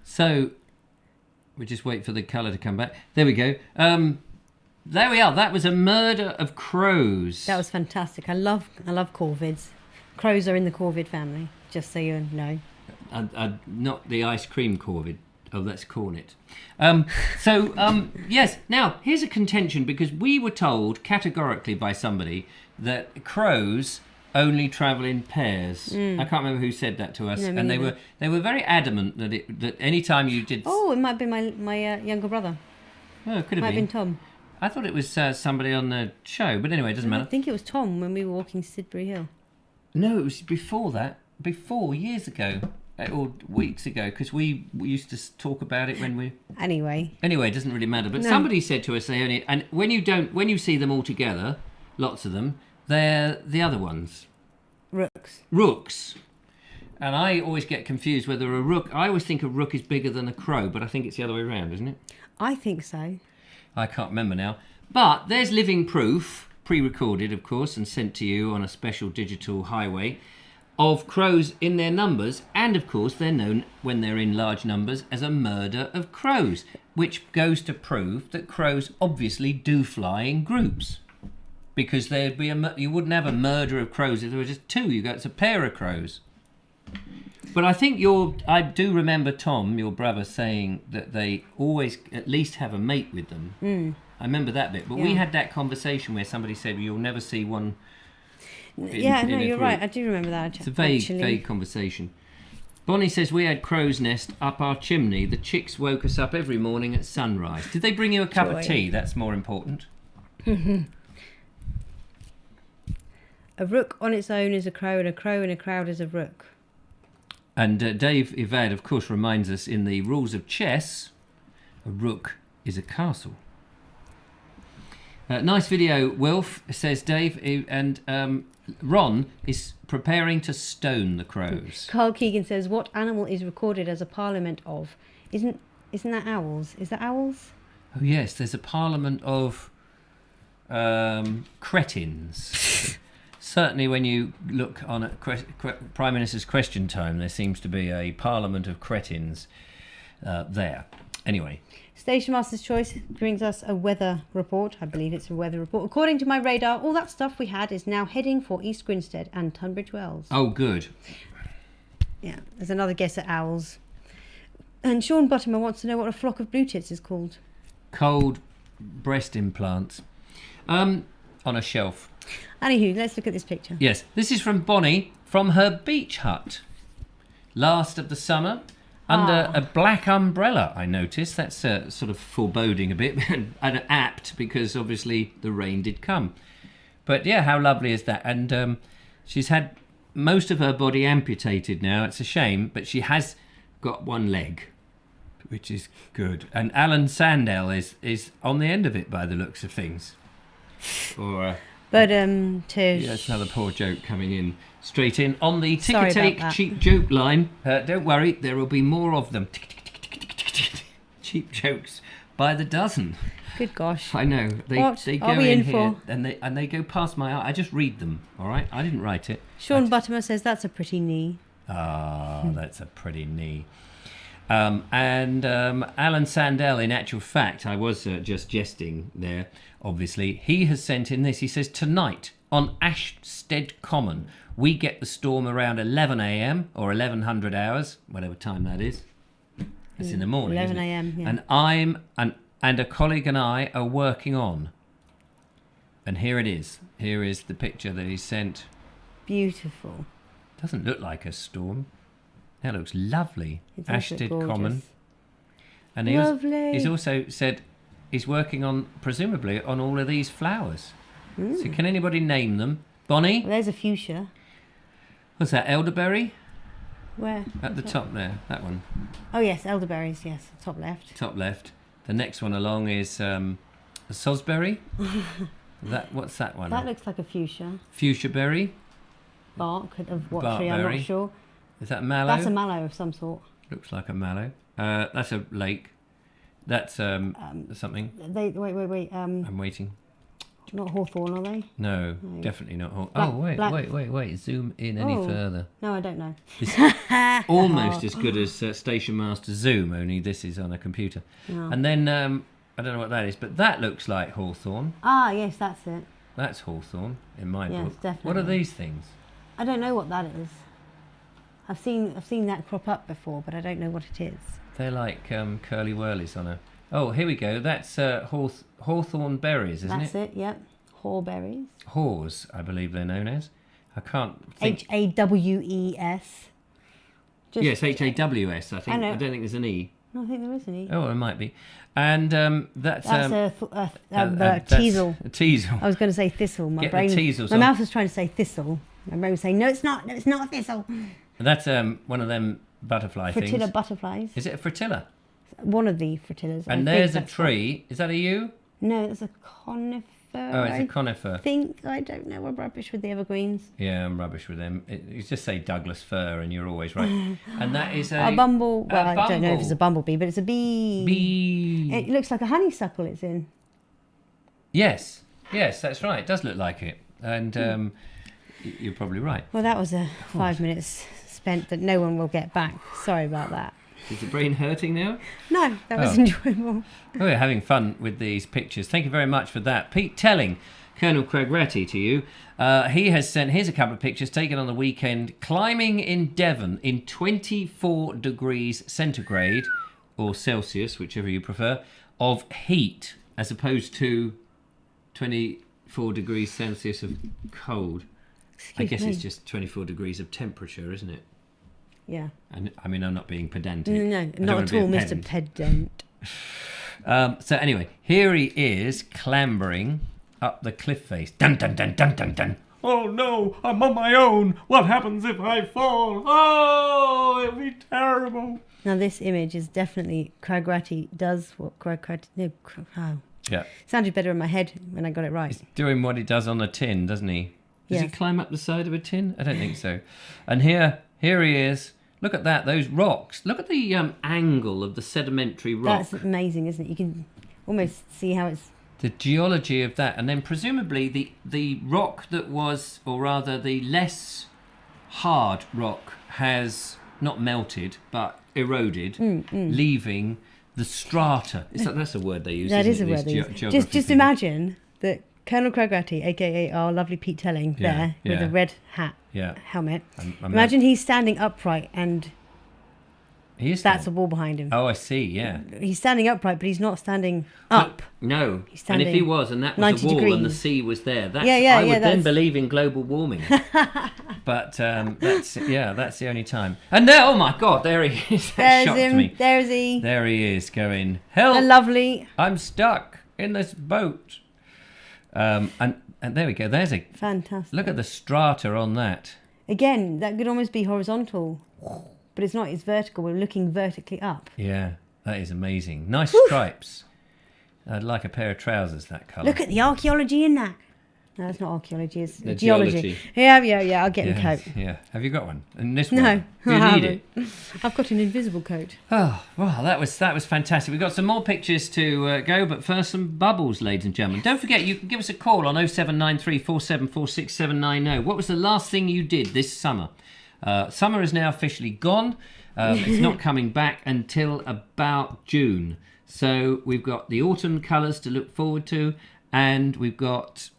So, we just wait for the colour to come back. There we go. There we are. That was a murder of crows. That was fantastic. I love corvids. Crows are in the corvid family, just so you know. Not the ice cream corvid. Oh, that's cornet. Yes. Now, here's a contention because we were told categorically by somebody that crows only travel in pairs. I can't remember who said that to us, No, me and neither. they were very adamant that any time you did. Oh, it might have been my younger brother. Oh, it could have Might have been been Tom. I thought it was somebody on the show, but anyway, it doesn't I matter. think it was Tom when we were walking Sidbury Hill. No, it was before that. Before, years ago. Or weeks ago, because we used to talk about it when we... Anyway, Anyway, it doesn't really matter. But No. somebody said to us, they only... And when you see them all together, lots of them, they're the other ones. Rooks. And I always get confused whether a rook... I always think a rook is bigger than a crow, but I think it's the other way around, isn't it? I think so. I can't remember now. But there's living proof, pre-recorded, of course, and sent to you on a special digital highway, of crows in their numbers, and of course they're known when they're in large numbers as a murder of crows, which goes to prove that crows obviously do fly in groups, because there'd be you wouldn't have a murder of crows if there were just two. It's a pair of crows. But I think I do remember Tom, your brother, saying that they always at least have a mate with them. I remember that bit, but we Yeah. had that conversation where somebody said, well, you'll never see one. You're right. I do remember that. It's a vague conversation. Bonnie says, we had crow's nest up our chimney. The chicks woke us up every morning at sunrise. Did they bring you a cup of tea? That's more important. A rook on its own is a crow, and a crow in a crowd is a rook. And Dave Ivad, of course, reminds us in the rules of chess, a rook is a castle. Nice video, Wilf, says Dave, and Ron is preparing to stone the crows. Carl Keegan says, what animal is recorded as a parliament of? Isn't that owls? Is that owls? Oh yes, there's a parliament of cretins. Certainly when you look on a Prime Minister's Question Time, there seems to be a parliament of cretins there. Anyway. Station Master's Choice brings us a weather report. I believe it's a weather report. According to my radar, all that stuff we had is now heading for East Grinstead and Tunbridge Wells. Oh, good. Yeah, there's another guess at owls. And Sean Buttimer wants to know what a flock of blue tits is called. Cold breast implants. On a shelf. Anywho, let's look at this picture. Yes, this is from Bonnie from her beach hut. last of the summer, under a black umbrella, I noticed. That's sort of foreboding a bit, and apt, because obviously the rain did come. But yeah, how lovely is that? And she's had most of her body amputated now. It's a shame, but she has got one leg, which is good. And Alan Sandell is on the end of it by the looks of things. Or But yeah, that's another poor joke coming in straight in on the ticker take cheap joke line. Don't worry, there will be more of them. Cheap jokes by the dozen. Good gosh. I know. They What go are we in here for? and they go past my eye. I just read them. All right, I didn't write it. Sean Buttermer says that's a pretty knee. Ah, that's a pretty knee. And Alan Sandell, in actual fact, I was just jesting there, obviously. He has sent in this. He says, tonight on Ashstead Common, we get the storm around 11 a.m. or 1100 hours, whatever time that is. It's in the morning, 11 isn't it? a.m., yeah. And and a colleague and I are working on. And here it is. Here is the picture that he sent. Beautiful. Doesn't look like a storm. That looks lovely. It does Ashstead look Common. gorgeous. And he's also said he's working on, presumably, on all of these flowers. So can anybody name them? Bonnie? Well, there's a fuchsia. What's that, elderberry? Where? At the top there, that one. Oh, yes, elderberries, yes, top left. Top left. The next one along is a sosberry. What's that one? That looks like a fuchsia. Fuchsia berry. Bark of what tree, I'm not sure. Is that mallow? That's a mallow of some sort. Looks like a mallow. That's a lake. That's something. Wait. I'm waiting. Not hawthorn, are they? No, definitely not hawthorn. Wait. Zoom in any further. No, I don't know. It's almost as good as Station Master Zoom, only this is on a computer. Oh. And then, I don't know what that is, but that looks like hawthorn. Ah, yes, that's it. That's hawthorn in my Yes, book. definitely. What are these things? I don't know what that is. I've seen that crop up before, but I don't know what it is. They're like curly whirlies on a... Oh, here we go. That's hawthorn berries, isn't That's it, yep. Hawberries. Haws, I believe they're known as. I can't think... Hawes. Yes, Haws, I think. I know. I don't think there's an E. No, I think there is an E. Oh, it might be. And that's a teasel. A teasel. I was going to say thistle. My Get the brain. teasels My on. mouth was trying to say thistle. My brain was saying, no, it's not. No, it's not a thistle. That's one of them butterfly Fritilla things. butterflies. Is it a fritilla? One of the fritillas. And there's a tree. Is that a yew? No, it's a conifer. Oh, it's a conifer. I don't know. We're rubbish with the evergreens. Yeah, I'm rubbish with them. You just say Douglas fir and you're always right. And that is a bumble. Well, a I don't know if bumble. it's a bumblebee, but it's a bee. Bee. It looks like a honeysuckle it's in. Yes, that's right. It does look like it. And you're probably right. Well, that was a 5 minutes spent that no one will get back. Sorry about that. Is the brain hurting now? No, that was enjoyable. We're having fun with these pictures. Thank you very much for that. Pete Telling, Colonel Craig Ratty to you. He has sent, here's a couple of pictures taken on the weekend. Climbing in Devon in 24 degrees centigrade, or Celsius, whichever you prefer, of heat, as opposed to 24 degrees Celsius of cold. I guess it's just 24 degrees of temperature, isn't it? Yeah. And I mean, I'm not being pedantic. No, I don't not wanna at be a all, Mr. pedant. Pedant. So anyway, here he is clambering up the cliff face. Dun dun dun dun dun dun. Oh no, I'm on my own. What happens if I fall? Oh, it'll be terrible. Now this image is definitely Craig Ratty does what Craig Ratty... No, oh. Yeah. Sounded better in my head when I got it right. He's doing what he does on the tin, doesn't he? Does he Yes. climb up the side of a tin? I don't think so. And here he is. Look at that, those rocks. Look at the angle of the sedimentary rock. That's amazing, isn't it? You can almost see how it's... The geology of that, and then presumably the rock that was, or rather the less hard rock has not melted, but eroded, leaving the strata. That's a word they use, That is a isn't it? word they These use. geography Just things. imagine that Colonel Craig Ratty, a.k.a. our lovely Pete Telling, there with yeah. a red hat, Yeah. helmet. I'm Imagine he's standing upright and He is That's a standing. wall behind him. Oh, I see. Yeah. He's standing upright, but he's not standing up. No. He's And if he standing was, and that was 90 the wall, and the degrees. sea was there, that's, Yeah, I would then that's- believe in global warming. But that's the only time. And there, oh my God, there he is. That There's shocked him. me. There's he. There he is, going, help! A lovely. I'm stuck in this boat. And there we go. There's a Fantastic. look at the strata on that. Again, that could almost be horizontal, but it's not. It's vertical. We're looking vertically up. Yeah, that is amazing. Nice stripes. I'd like a pair of trousers that colour. Look at the archaeology in that. No, it's not archaeology. It's The geology. geology. Yeah. I'll get a Yes, coat. yeah. Have you got one? And this No, one? Do you I need haven't. it? I've got an invisible coat. Oh, well, that was fantastic. We've got some more pictures to go, but first some bubbles, ladies and gentlemen. Don't forget, you can give us a call on 0793 4746 790. What was the last thing you did this summer? Summer is now officially gone. It's not coming back until about June. So we've got the autumn colours to look forward to, and we've got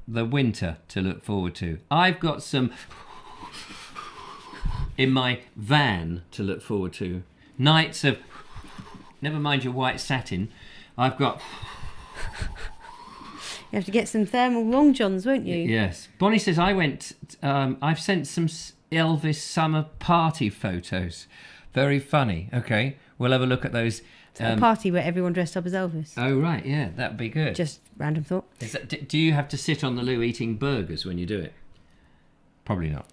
the winter to look forward to. I've got some in my van to look forward to. Nights of, never mind your white satin, I've got, You have to get some thermal long johns, won't you? yes. Bonnie says I've sent some Elvis summer party photos. Very funny. Okay, we'll have a look at those. A party where everyone dressed up as Elvis. Oh, right, yeah, that'd be good. Just random thought. Do you have to sit on the loo eating burgers when you do it? Probably not.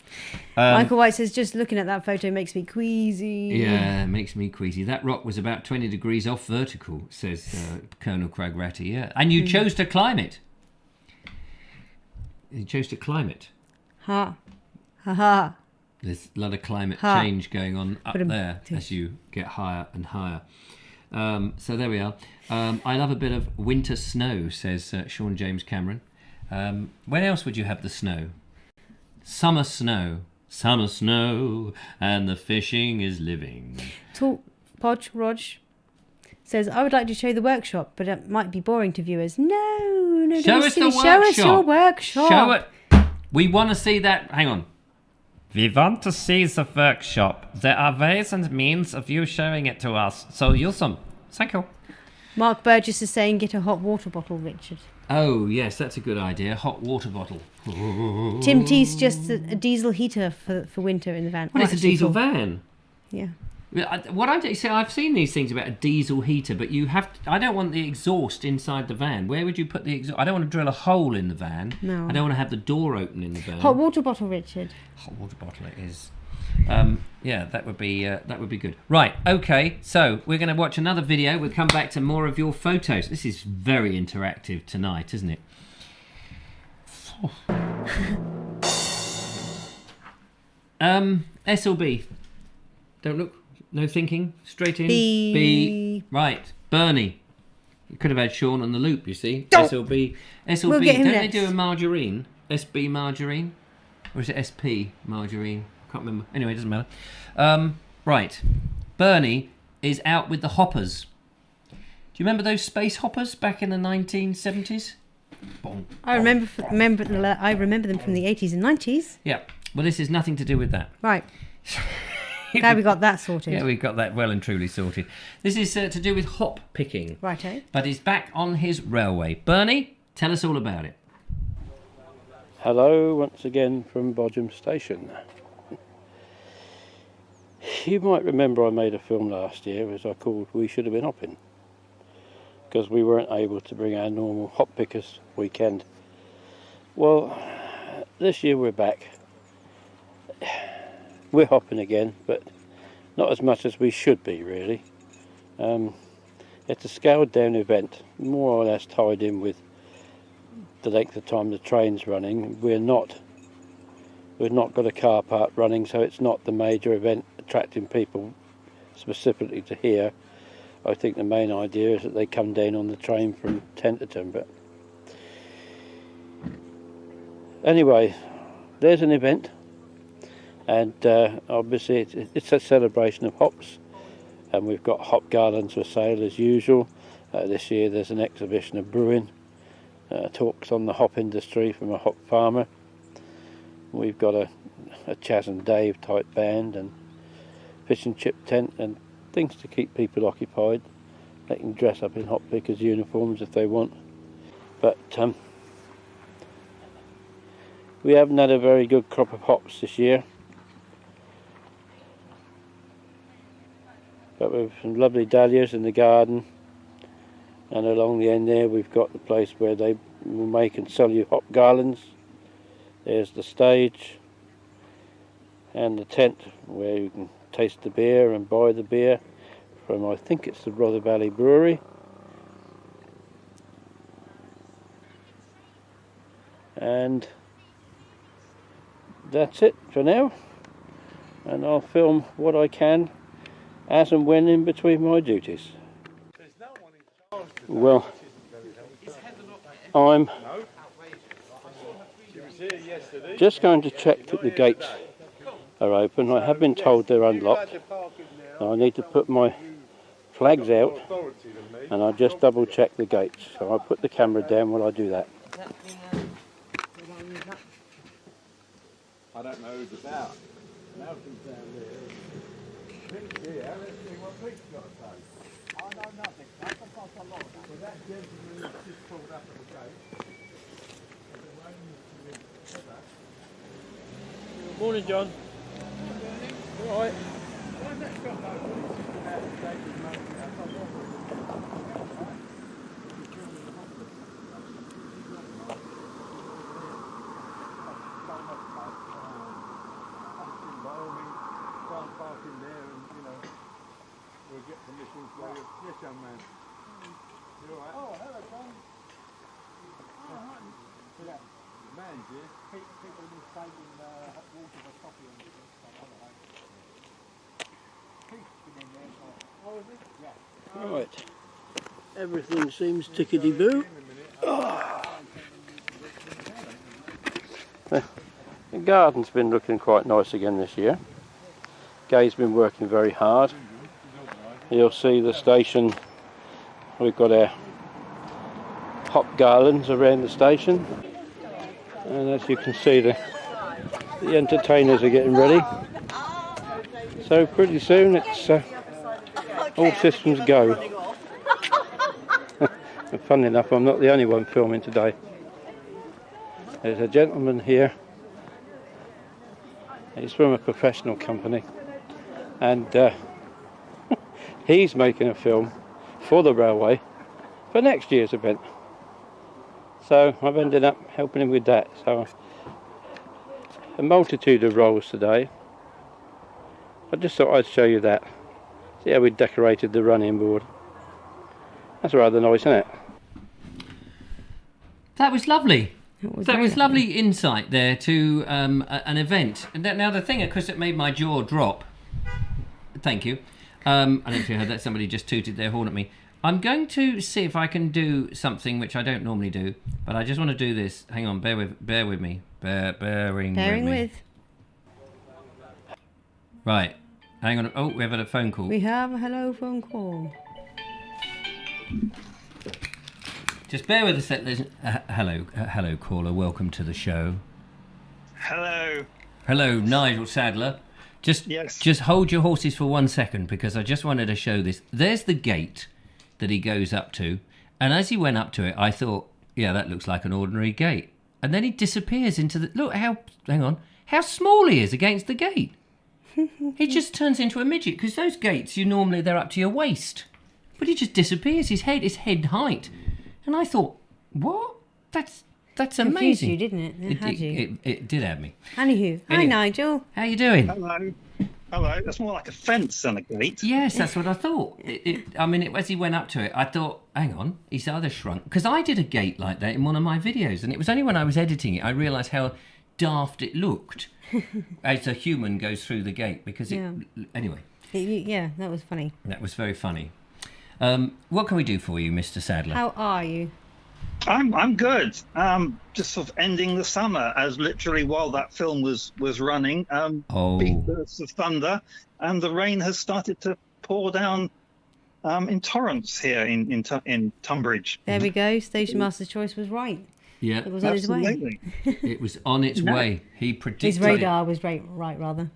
Michael White says, just looking at that photo makes me queasy. Yeah, it makes me queasy. That rock was about 20 degrees off vertical, says Colonel Cragratty, yeah. And you chose to climb it. You chose to climb it. Ha. Ha ha. There's a lot of climate Ha. change going on up there as you get higher and higher. So there we are. I love a bit of winter snow, says Sean James Cameron. When else would you have the snow? Summer snow, and the fishing is living. Talk Podge Rog says, I would like to show the workshop, but it might be boring to viewers. No, Show don't be us the silly. Show us your workshop. workshop. Show it. We want to see that. Hang on. We want to see the workshop. There are ways and means of you showing it to us. So use them. Thank you. Mark Burgess is saying, get a hot water bottle, Richard. Oh, yes, that's a good idea. Hot water bottle. Tim T suggests a diesel heater for winter in the van. Well, it's a actually diesel for- van. Yeah. What I do say, I've seen these things about a diesel heater, but you have. I don't want the exhaust inside the van. Where would you put the exhaust? I don't want to drill a hole in the van. No. I don't want to have the door open in the van. Hot water bottle, Richard. Hot water bottle it is. Yeah, that would be good. Right, okay. So we're going to watch another video. We'll come back to more of your photos. This is very interactive tonight, isn't it? S or B? Don't look. No thinking. Straight in. B. B. Right. Bernie. You could have had Sean on the loop, you see. Oh. SLB. SLB. We'll get him Don't next. they do a margarine? SB margarine? Or is it SP margarine? Can't remember. Anyway, it doesn't matter. Right. Bernie is out with the hoppers. Do you remember those space hoppers back in the 1970s? Bonk. I remember them from the 80s and 90s. Yeah. Well, this is nothing to do with that. Right. Glad we got that sorted. Yeah, we've got that well and truly sorted. This is to do with hop picking. Righto. But he's back on his railway. Bernie, tell us all about it. Hello once again from Bodgham Station. You might remember I made a film last year as I called We Should Have Been Hopping, because we weren't able to bring our normal hop pickers weekend. Well, this year we're back. We're hopping again, but not as much as we should be really. It's a scaled down event, more or less tied in with the length of time the train's running. We've not got a car park running, so it's not the major event attracting people specifically to here. I think the main idea is that they come down on the train from Tenterton. But anyway, there's an event, and obviously it's a celebration of hops, and we've got hop garlands for sale as usual. This year there's an exhibition of brewing, talks on the hop industry from a hop farmer. We've got a Chaz and Dave type band and fish and chip tent and things to keep people occupied. They can dress up in hop pickers uniforms if they want. But we haven't had a very good crop of hops this year. But we've some lovely dahlias in the garden, and along the end there we've got the place where they will make and sell you hop garlands. There's the stage and the tent where you can taste the beer and buy the beer from, I think it's the Rother Valley Brewery. And that's it for now, and I'll film what I can as and when in between my duties. Well, I'm just going to check that the gates are open. I have been told they're unlocked. I need to put my flags out, and I'll just double check the gates. So I'll put the camera down while I do that. I don't know who's about. Malcolm's down there. Pete's here. Let's see what Pete's got to say. I know nothing. I can pass a lot. Well, that gentleman has just pulled up at the gate. Morning, John. All right. Yes, young man. You all right? Oh, hello, John. Oh, hi. The man's here. People have been saving hot water for coffee and stuff. I don't know. Pete's been in there. Oh, is he? Yeah. Right. Everything seems tickety-boo. The garden's been looking quite nice again this year. Gay's been working very hard. You'll see the station, we've got our hop garlands around the station, and as you can see the entertainers are getting ready, so pretty soon it's all systems go. And funny enough, I'm not the only one filming today. There's a gentleman here, he's from a professional company, and he's making a film for the railway for next year's event. So I've ended up helping him with that. So a multitude of roles today. I just thought I'd show you that. See how we decorated the running board. That's rather nice, isn't it? That was lovely. That was lovely insight there to an event. And now the thing, of course, that made my jaw drop. Thank you. I don't know if you heard that. Somebody just tooted their horn at me. I'm going to see if I can do something which I don't normally do, but I just want to do this. Hang on, bear with me. Bearing with me. Right. Hang on. Oh, we have had a phone call. We have a hello phone call. Just bear with us. Hello, caller. Welcome to the show. Hello. Hello, Nigel Sadler. Just hold your horses for 1 second, because I just wanted to show this. There's the gate that he goes up to, and as he went up to it, I thought, yeah, that looks like an ordinary gate. And then he disappears into the... Look, how small he is against the gate. He just turns into a midget, because those gates, they're up to your waist. But he just disappears. His head is head height. And I thought, what? That's amazing. Confused you, didn't it? It did have me. Anywho, hi Nigel. How you doing? Hello. That's more like a fence than a gate. Yes, that's what I thought. As he went up to it, I thought, hang on, he's either shrunk. Because I did a gate like that in one of my videos, and it was only when I was editing it I realised how daft it looked as a human goes through the gate. Because anyway. Yeah, that was funny. That was very funny. What can we do for you, Mr. Sadler? How are you? I'm good. Just sort of ending the summer, as literally while that film was running, big bursts of thunder, and the rain has started to pour down in torrents here in Tunbridge. There we go. Station Master's choice was right. Yeah, it was on his way. It was on its way. He predicted his radar was right rather.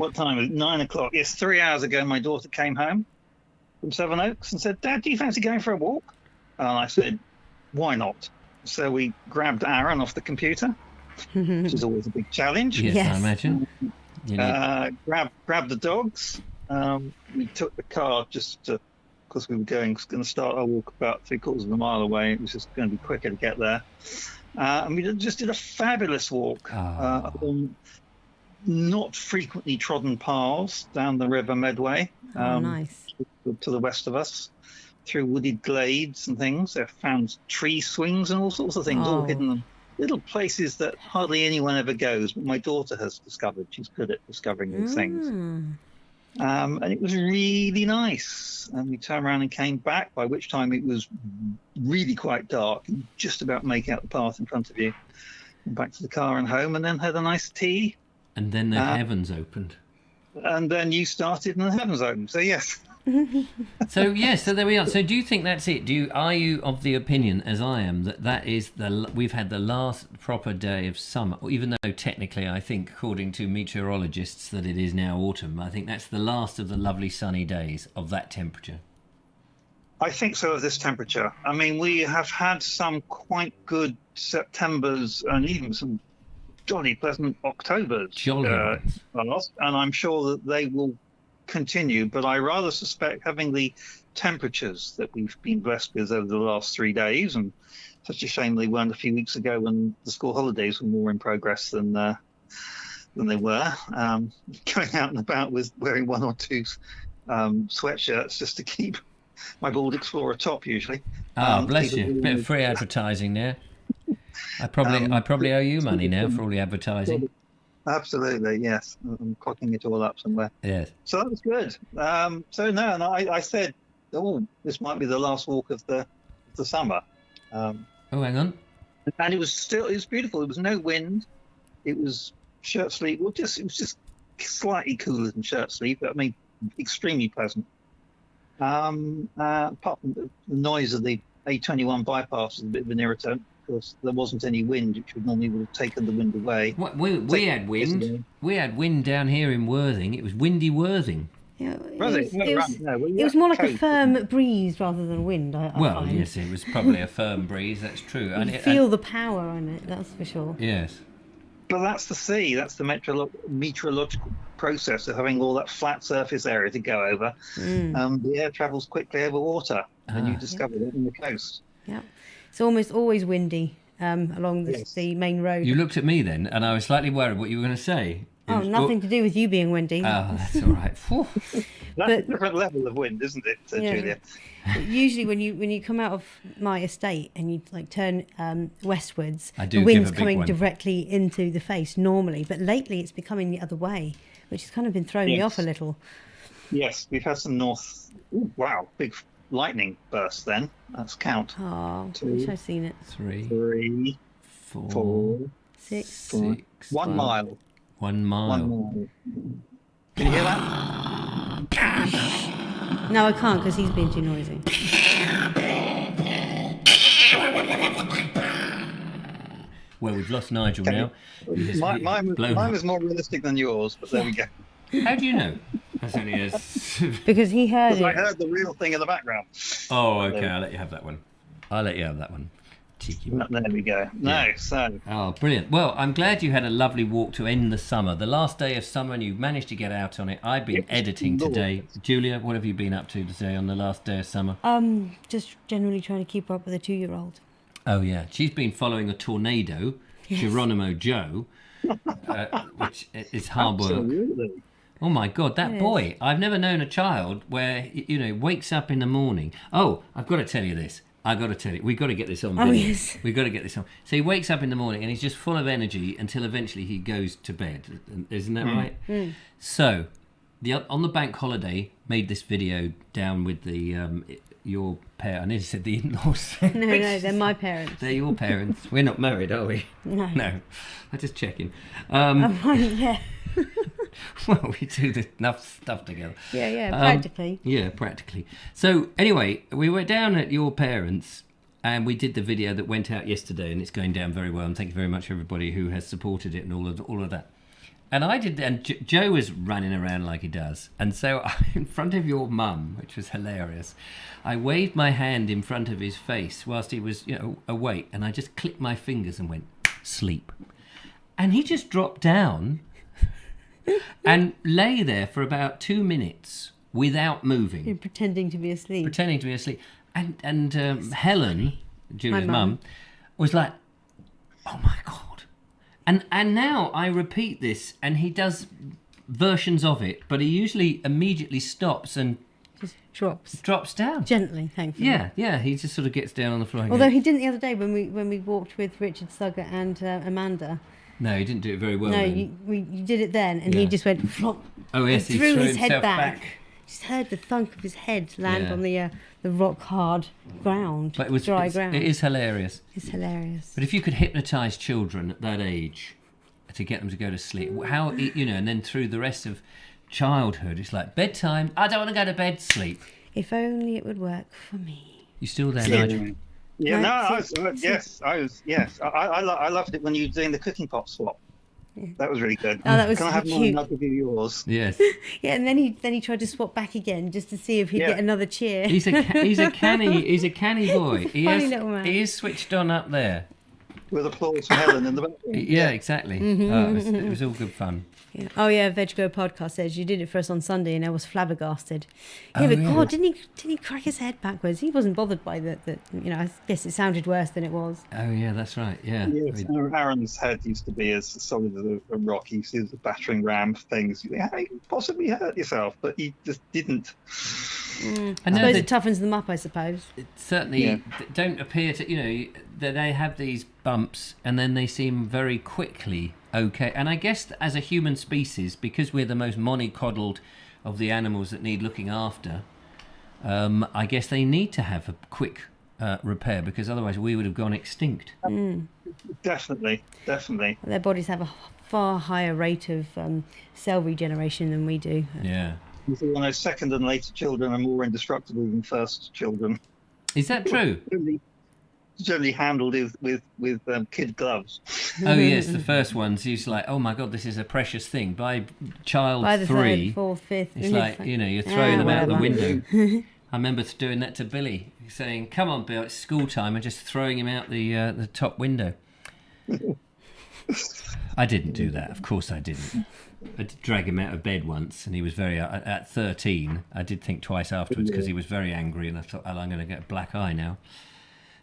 what time is it? 9 o'clock. Yes, 3 hours ago, my daughter came home from Sevenoaks and said, "Dad, do you fancy going for a walk?" And I said, "Why not?" So we grabbed Aaron off the computer, which is always a big challenge. Yes, I imagine. Grabbed the dogs. We took the car because we were going to start our walk about 3/4 of a mile away. It was just going to be quicker to get there. And we just did a fabulous walk on not frequently trodden paths down the River Medway. Nice. To the west of us, through wooded glades and things. They found tree swings and all sorts of things, all hidden in little places that hardly anyone ever goes, but my daughter has discovered. She's good at discovering these things. And it was really nice. And we turned around and came back, by which time it was really quite dark. You just about make out the path in front of you. And back to the car and home, and then had a nice tea. And then the heavens opened. And then you started and the heavens opened. So, yes. So there we are. So do you think that's it? Are you of the opinion, as I am, that is we've had the last proper day of summer, even though technically I think, according to meteorologists, that it is now autumn. I think that's the last of the lovely sunny days of that temperature. I think so, of this temperature. I mean, we have had some quite good Septembers and even some jolly pleasant Octobers last, and I'm sure that they will continue, but I rather suspect, having the temperatures that we've been blessed with over the last 3 days, and such a shame they weren't a few weeks ago when the school holidays were more in progress than they were, going out and about with wearing one or two sweatshirts just to keep my Bald Explorer top usually. Bless you. Bit of free advertising there. I probably owe you money now for all the advertising. Absolutely, yes. I'm clocking it all up somewhere. Yes. So that was good. I said, this might be the last walk of the summer. Hang on. And it was beautiful. There was no wind. It was shirt sleeve. It was just slightly cooler than shirt sleeve, but I mean, extremely pleasant. Apart from the noise of the A21 bypass was a bit of an irritant. There wasn't any wind, which would normally have taken the wind away. We had wind. We had wind down here in Worthing. It was windy Worthing. Yeah, it was more like a firm breeze rather than wind. I find. Yes, it was probably a firm breeze. That's true. You feel the power on it. That's for sure. Yes. But that's the sea. That's the meteorological process of having all that flat surface area to go over. The air travels quickly over water, and you discover it on the coast. Yeah. It's almost always windy along the main road. You looked at me then, and I was slightly worried what you were going to say. Nothing to do with you being windy. Oh, that's all right. That's a different level of wind, isn't it, Julia? Usually when you come out of my estate and you turn westwards, the wind's coming directly into the face normally. But lately it's becoming the other way, which has kind of been throwing me off a little. Yes, we've had some big lightning bursts then. Let's count. Oh, I wish I'd seen it. 3, 4, 6. 1 mile. 1 mile. 1 mile. Can you hear that? No, I can't because he's being too noisy. Well, we've lost Nigel now. Mine was more realistic than yours, but there we go. How do you know? That's only because he heard it. I heard the real thing in the background. Oh, okay. I'll let you have that one. Cheeky. There we go. Oh, brilliant. Well, I'm glad you had a lovely walk to end the summer. The last day of summer, and you've managed to get out on it. I've been editing today. Julia, what have you been up to today on the last day of summer? Just generally trying to keep up with a 2-year-old. Oh, yeah. She's been following a tornado, Geronimo Joe, which is hard work. Absolutely. Oh, my God, that boy. I've never known a child where, wakes up in the morning. Oh, I've got to tell you this. We've got to get this on video. Oh, yes. We've got to get this on. So he wakes up in the morning and he's just full of energy until eventually he goes to bed. Isn't that right? Mm. So, on the bank holiday, made this video down with your parents. I nearly said the in-laws. No, they're my parents. They're your parents. We're not married, are we? No. I'm just checking. Yeah. Well, we do enough stuff together. Yeah, practically. Practically. So, anyway, we were down at your parents' and we did the video that went out yesterday, and it's going down very well. And thank you very much, everybody who has supported it and all of that. And I did, and Joe was running around like he does. And so in front of your mum, which was hilarious, I waved my hand in front of his face whilst he was, awake. And I just clicked my fingers and went, sleep. And he just dropped down and lay there for about 2 minutes without moving. You're pretending to be asleep. And Helen, Julie's mum, was like, oh my God. And now I repeat this, and he does versions of it, but he usually immediately stops and just drops down gently. Thankfully. Yeah. He just sort of gets down on the floor. Although he didn't the other day when we walked with Richard Sugger and Amanda. No, he didn't do it very well. No, you did it then, and he just went flop. Oh yes, he threw his head back. Just heard the thunk of his head land on the rock hard ground, but dry ground. It is hilarious. It's hilarious. But if you could hypnotise children at that age to get them to go to sleep, how and then through the rest of childhood, it's like bedtime. I don't want to go to bed. Sleep. If only it would work for me. You still there, Nigel? Yeah, I loved it when you were doing the cooking pot swap. Yeah. That was really good. Oh, that was Can I have cute. mine? I'll give you yours. Yes. Yeah, and then he tried to swap back again just to see if he'd get another cheer. He's a canny boy. Little man. He is switched on up there. With applause from Helen in the background. Yeah, exactly. Mm-hmm. It was all good fun. Yeah. Oh yeah, Veg Go podcast says you did it for us on Sunday, and I was flabbergasted. Yeah, but God, didn't he crack his head backwards? He wasn't bothered by the. I guess it sounded worse than it was. Oh yeah, that's right. Yeah. Yes, Aaron's head used to be as solid as a rock. He used to do the battering ram things. You could possibly hurt yourself, but he just didn't. I suppose it toughens them up. I suppose. It certainly don't appear to. That they have these bumps, and then they seem very quickly okay. And I guess as a human species, because we're the most mollycoddled of the animals that need looking after, I guess they need to have a quick repair, because otherwise we would have gone extinct. Definitely. Their bodies have a far higher rate of cell regeneration than we do. Yeah. Second and later children are more indestructible than first children. Is that true? Generally handled with kid gloves. Oh yes, the first ones. He's like, oh my God, this is a precious thing. By child By the 3, third, fourth, fifth, it's like you're throwing them out the window. I remember doing that to Billy, saying, "Come on, Bill, it's school time," and just throwing him out the top window. I didn't do that. Of course, I didn't. I did drag him out of bed once, and he was very. At 13, I did think twice afterwards, because he was very angry, and I thought, "Oh, I'm going to get a black eye now."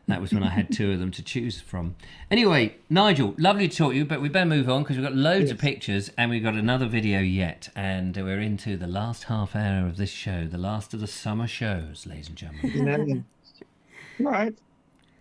That was when I had 2 of them to choose from. Anyway, Nigel, lovely to talk to you, but we better move on because we've got loads of pictures and we've got another video yet. And we're into the last half hour of this show, the last of the summer shows, ladies and gentlemen. Right.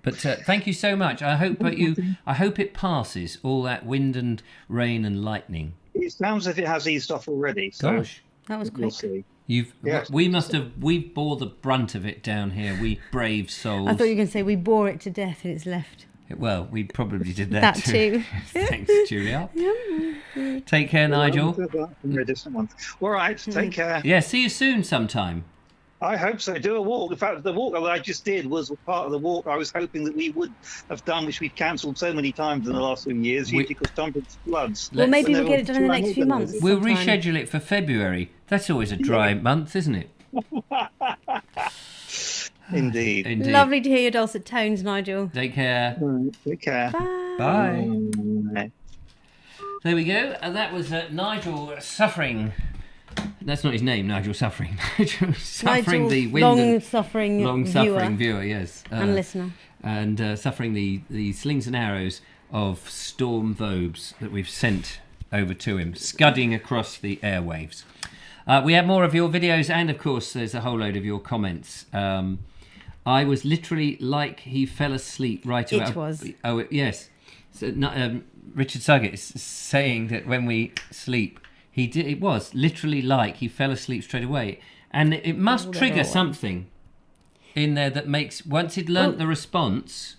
But thank you so much. I hope it passes all that wind and rain and lightning. It sounds as if it has eased off already. So gosh, that was we'll quick. see. We bore the brunt of it down here, we brave souls. I thought you were going to say we bore it to death and it's left. Well, we probably did that too. Thanks, Julia. Take care, Nigel. All right, take care. Yeah, see you soon sometime. I hope so. Do a walk. In fact, the walk that I just did was part of the walk I was hoping that we would have done, which we've cancelled so many times in the last few years, usually because Tunbridge floods. Well, maybe we'll get it done in the next few months. We'll reschedule it for February. That's always a dry month, isn't it? Indeed. Lovely to hear your dulcet tones, Nigel. Take care. Take care. Bye. There we go. And that was Nigel Suffering. That's not his name, Nigel Suffering. Suffering the wind. Long-suffering viewer, yes. And listener. And suffering the slings and arrows of Storm Vobes that we've sent over to him, scudding across the airwaves. We have more of your videos, and of course there's a whole load of your comments. I was literally like he fell asleep right away. It was. Yes. So, Richard Suggett is saying that when we sleep, it was literally like he fell asleep straight away. And it must trigger something in there that makes, once he'd learnt the response,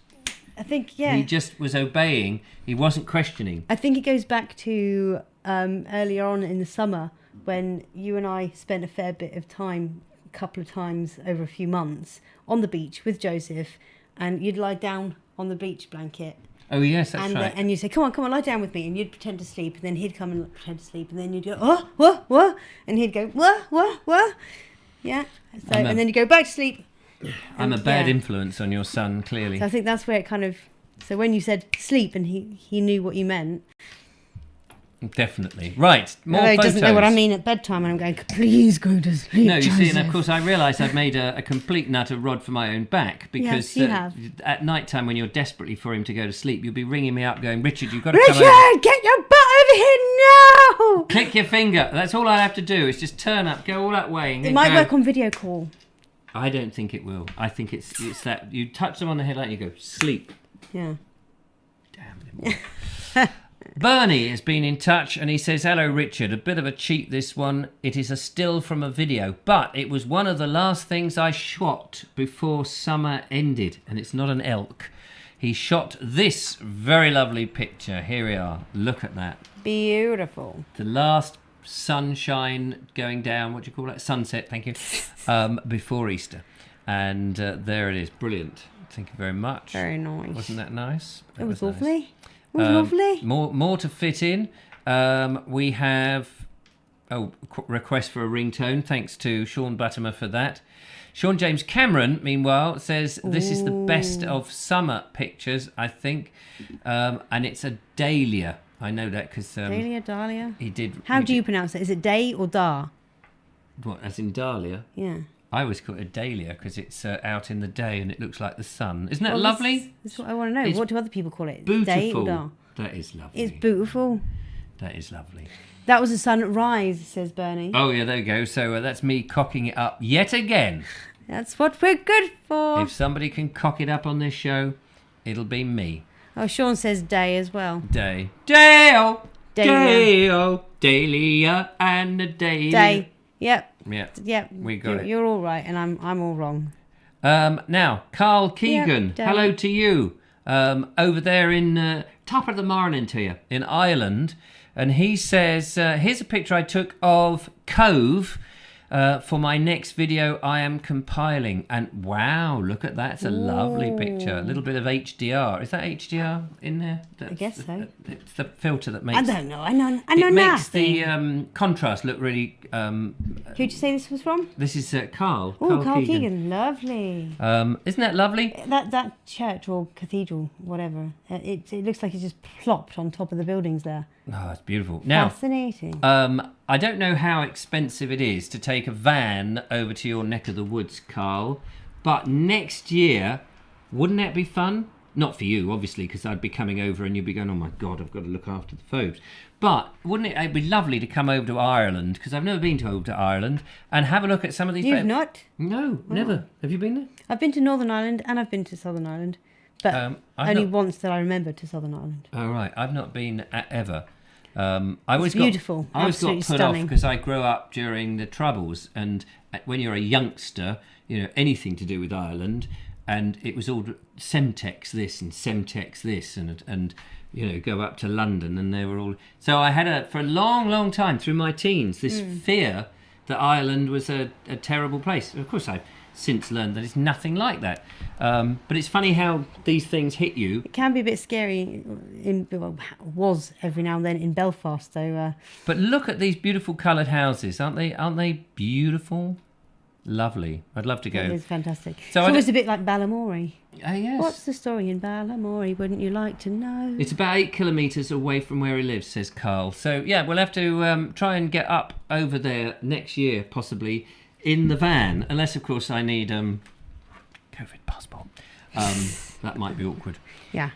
I think, he just was obeying. He wasn't questioning. I think it goes back to earlier on in the summer when you and I spent a fair bit of time, a couple of times over a few months, on the beach with Joseph, and you'd lie down on the beach blanket Oh yes, that's and right. and you'd say, come on, lie down with me, and you'd pretend to sleep, and then he'd come and pretend to sleep, and then you'd go, what, and he'd go, what, yeah. So and then you go back to sleep. I'm a bad influence on your son, clearly. So I think that's where it kind of. So when you said sleep, and he knew what you meant. Definitely. Right, more Although he photos. doesn't know what I mean at bedtime, and I'm going, please go to sleep. No, you see, and of Joseph." course I realise I've made a complete nut of rod for my own back, because Yes, you have. at night time when you're desperately for him to go to sleep, you'll be ringing me up going, Richard, you've got to come over. Richard, get your butt over here now! Click your finger. That's all I have to do is just turn up, go all that way. And It then might go. work on video call. I don't think it will. I think it's that you touch them on the head and you go, sleep. Yeah. Damn it. Bernie has been in touch and he says, hello Richard, a bit of a cheat this one. It is a still from a video, but it was one of the last things I shot before summer ended, and it's not an elk. He shot this very lovely picture. Here we are. Look at that. Beautiful. The last sunshine going down, what do you call it? Sunset, thank you. Before Easter. And there it is. Brilliant. Thank you very much. Very nice. Wasn't that nice? It was nice. lovely. It was lovely. More to fit in. We have request for a ringtone. Thanks to Sean Buttermer for that. Sean James Cameron, meanwhile, says this is the best of summer pictures, I think, and it's a dahlia. I know that because Dahlia. he did. How do you pronounce it? Is it day or da? What, as in dahlia? Yeah. I always call it a dahlia because it's out in the day and it looks like the sun. Isn't that lovely? That's what I want to know. It's What do other people call it? Beautiful. Day or da? That is lovely. It's beautiful. That is lovely. That was a sunrise, says Bernie. Oh yeah, there you go. So that's me cocking it up yet again. That's what we're good for. If somebody can cock it up on this show, it'll be me. Oh, Sean says day as well. Day. Day-o. Dahlia. Day-o. Dahlia and a dahlia. Day. Yep. Yeah. Yep. We got it. You're all right, and I'm all wrong. Now, Carl Keegan, Day. hello to you. Over there in top of the morning to you in Ireland. And he says, here's a picture I took of Cove for my next video I am compiling. And wow, look at that. It's a lovely picture. A little bit of HDR. Is that HDR in there? I guess so. It's the filter that makes... I don't know. I know it makes nothing. the contrast look really... Who'd you say this was from? This is Carl. Oh, Carl Keegan. Lovely. Isn't that lovely? That church or cathedral, whatever, it looks like it's just plopped on top of the buildings there. Oh, it's beautiful. Now, fascinating. I don't know how expensive it is to take a van over to your neck of the woods, Carl, but next year, wouldn't that be fun? Not for you, obviously, because I'd be coming over and you'd be going, oh my God, I've got to look after the Vobes. But wouldn't it'd be lovely to come over to Ireland, because I've never been over to Ireland, and have a look at some of these... You've not? No, never. Have you been there? I've been to Northern Ireland and I've been to Southern Ireland, but only once that I remember to Southern Ireland. Oh, right. I've not been ever. I always beautiful. I always got put Absolutely off because I grew up during the Troubles, and when you're a youngster, you know, anything to do with Ireland, and it was all Semtex this and Semtex this, and you know, go up to London, and they were all... So I had for a long, long time through my teens this fear that Ireland was a terrible place. Of course, I've since learned that it's nothing like that. But it's funny how these things hit you. It can be a bit scary. Was every now and then in Belfast, though. But look at these beautiful coloured houses, aren't they? Aren't they beautiful? Lovely. I'd love to go. It is fantastic. So it's always a bit like Balamory. Yes. What's the story in Balamory? Wouldn't you like to know? It's about 8 kilometres away from where he lives, says Carl. So yeah, we'll have to try and get up over there next year, possibly in the van, unless of course I need COVID passport. That might be awkward. Yeah.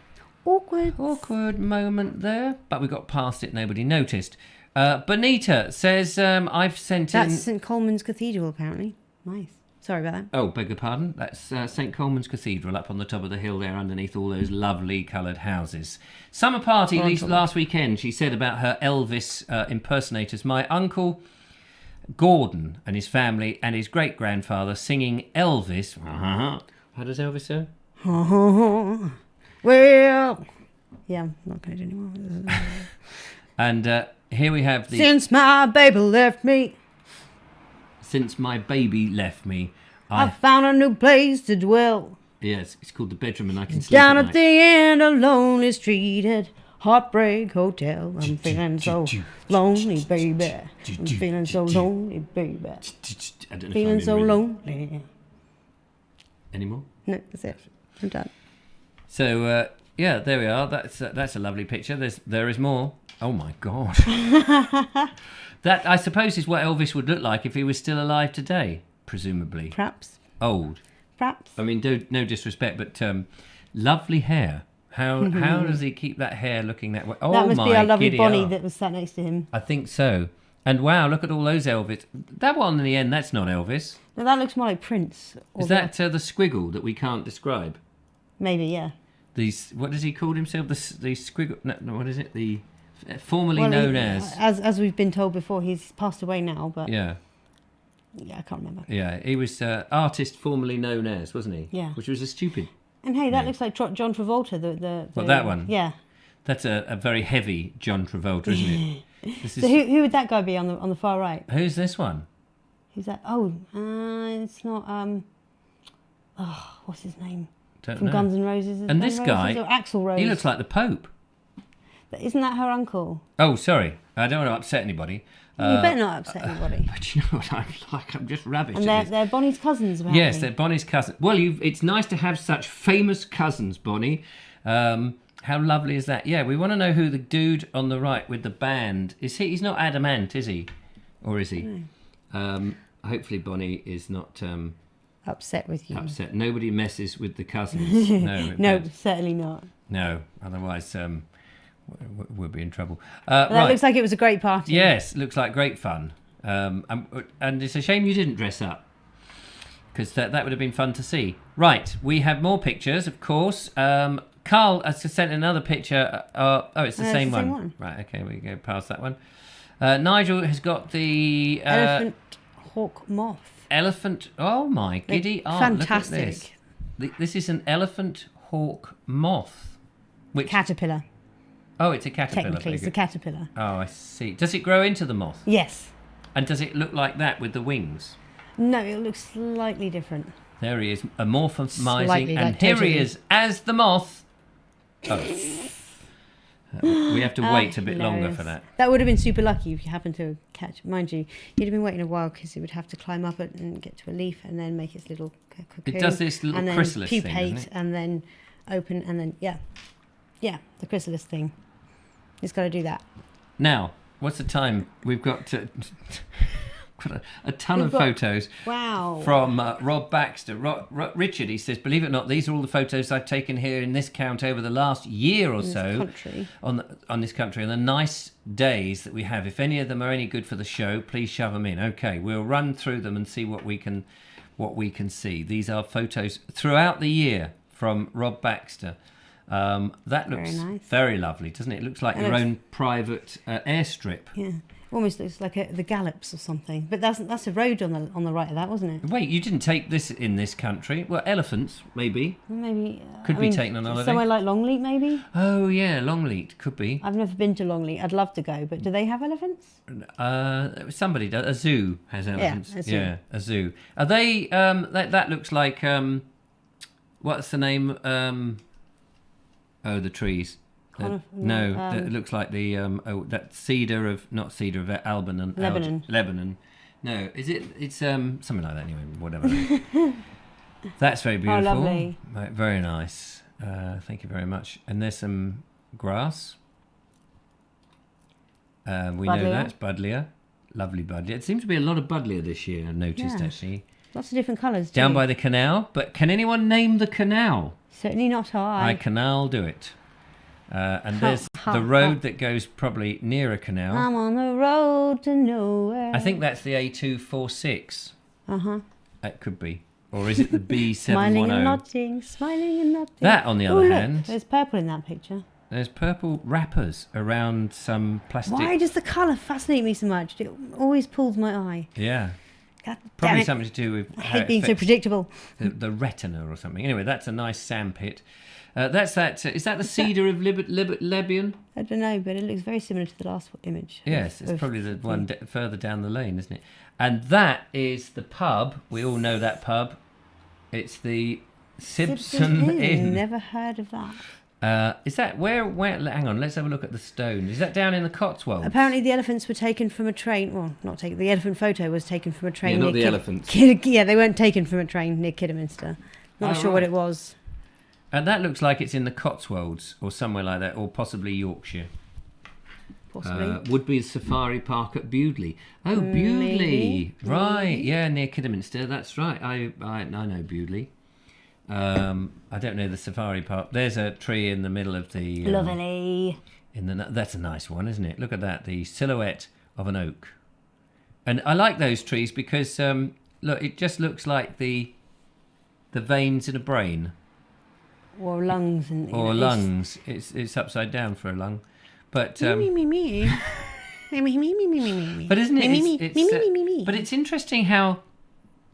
Awkward Moment there, but we got past it. Nobody noticed. Bonita says, I've sent in... That's St Coleman's Cathedral, apparently. Nice. Sorry about that. Oh, beg your pardon. That's St Coleman's Cathedral up on the top of the hill there underneath all those lovely coloured houses. Summer party last weekend, she said about her Elvis impersonators. My uncle Gordon and his family and his great-grandfather singing Elvis. How does Elvis sound? Well... Yeah, I'm not going to do anymore. And here we have the... Since my baby left me... Since my baby left me, I found a new place to dwell. Yes, it's called The Bedroom, and I can sleep Down at at night. the end of Lonely Street at Heartbreak Hotel. I'm feeling so lonely, baby. I'm feeling so lonely, baby. I don't know if Feeling I'm so in rhythm. lonely. Any more? No, that's it. I'm done. So yeah, there we are. That's a lovely picture. There is more. Oh my God. That, I suppose, is what Elvis would look like if he was still alive today, presumably. Perhaps. Old. Perhaps. I mean, no disrespect, but lovely hair. How does he keep that hair looking that way? Oh, That must my be our lovely giddy Bonnie aunt. that was sat next to him. I think so. And wow, look at all those Elvis. That one in the end, that's not Elvis. No, that looks more like Prince. Or Is that the squiggle that we can't describe? Maybe, yeah. What does he call himself? The squiggle? No, what is it? The formerly Well, known as. As we've been told before, he's passed away now, but Yeah. yeah, I can't remember. Yeah, he was artist formerly known as, wasn't he? Yeah. Which was a stupid. And hey, that Yeah. looks like John Travolta. The Well, that one? Yeah. That's a very heavy John Travolta, isn't it? This So who would that guy be on the far right? Who's this one? Who's that? Oh, it's not. What's his name? Don't From know. Guns N' Roses. Is it And Guns this N' guy, Roses or Axl Rose. He looks like the Pope. Isn't that her uncle? Oh, sorry. I don't want to upset anybody. You better not upset anybody. But you know what I'm like? I'm just rubbish And at this. they're Bonnie's cousins, apparently. Yes, they're Bonnie's cousins. Well, it's nice to have such famous cousins, Bonnie. How lovely is that? Yeah, we want to know who the dude on the right with the band is. He's not Adamant, is he? Or is he? Hopefully Bonnie is not upset with you. upset. Nobody messes with the cousins. No, No, certainly not. no. Otherwise, we'll be in trouble. But that Right. looks like it was a great party. Yes, looks like great fun. And it's a shame you didn't dress up, because that would have been fun to see. Right, we have more pictures, of course. Carl has sent another picture. It's the same one. Right, okay, we go past that one. Nigel has got the Elephant hawk moth. elephant. Oh my giddy art! Fantastic. Look at this. This is an elephant hawk moth. Which? Caterpillar. Oh, it's a caterpillar. Technically, it's a caterpillar. Oh, I see. Does it grow into the moth? Yes. And does it look like that with the wings? No, it looks slightly different. There he is, amorphizing, Slightly, and like here totally. he is as the moth. Oh. We have to wait a bit longer Hilarious. for that. That would have been super lucky if you happened to catch. Mind you, you'd have been waiting a while because it would have to climb up it and get to a leaf and then make its little cocoon. It does this little and then chrysalis thing, pupate doesn't it? and then open and then yeah, the chrysalis thing. It's got to do that. Now, what's the time? We've got, got a ton We've of got- photos Wow. from Rob Baxter. Richard, he says, believe it or not, these are all the photos I've taken here in this count over the last year or this so country. on this country, and the nice days that we have. If any of them are any good for the show, please shove them in. Okay, we'll run through them and see what we can see. These are photos throughout the year from Rob Baxter. That looks Very nice. very lovely, doesn't it? It looks like It your looks- own private airstrip. Yeah, almost looks like the Gallops or something. But that's a road on the right of that, wasn't it? Wait, you didn't take this in this country? Well, elephants, maybe. Maybe Could be taken on holiday. Somewhere like Longleat, maybe. Oh, yeah, Longleat, could be. I've never been to Longleat. I'd love to go, but do they have elephants? Somebody does. A zoo has elephants. a zoo. Yeah, a zoo. Are they, that looks like, what's the name? The trees. It looks like the, that cedar of, not cedar of Lebanon. Lebanon. No, is it? It's something like that anyway. Whatever. That's very beautiful. Oh, lovely. Right, very nice. Thank you very much. And there's some grass. We know Buddleia. that's Buddleia. Lovely Buddleia. It seems to be a lot of Buddleia this year, I've noticed Yeah. actually. Lots of different colours. Down too. by the canal. But can anyone name the canal? Certainly not I. I canal do it. And there's the road that goes probably near a canal. I'm on the road to nowhere. I think that's the A246. Uh-huh. That could be. Or is it the B710? Smiling and nodding, smiling and nodding. That, on the Oh, other look, hand, there's purple in that picture. there's purple wrappers around some plastic. Why does the colour fascinate me so much? It always pulls my eye. Yeah. God damn Probably it. something to do with I how hate it being so affects predictable. the retina or something. Anyway, that's a nice sandpit. That's that. Is that the cedar of Lebanon? I don't know, but it looks very similar to the last image. Yes, it's of- probably the one further down the lane, isn't it? And that is the pub. We all know that pub. It's the Sibson Inn. Never heard of that. Is that where? Hang on, let's have a look at the stone. Is that down in the Cotswolds? Apparently, the elephants were taken from a train. Well, not taken. The elephant photo was taken from a train. Yeah, not near the elephants. Yeah, they weren't taken from a train near Kidderminster. Not sure what it was. And that looks like it's in the Cotswolds or somewhere like that, or possibly Yorkshire. Possibly. Would be the safari park at Bewdley. Oh, Bewdley. Maybe. Right, yeah, near Kidderminster. That's right. I know Bewdley. I don't know the safari park. There's a tree in the middle of the... Lovely. That's a nice one, isn't it? Look at that, the silhouette of an oak. And I like those trees because, look, it just looks like the veins in a brain. Or lungs. Or lungs. It's upside down for a lung. But me. But isn't it? But it's interesting how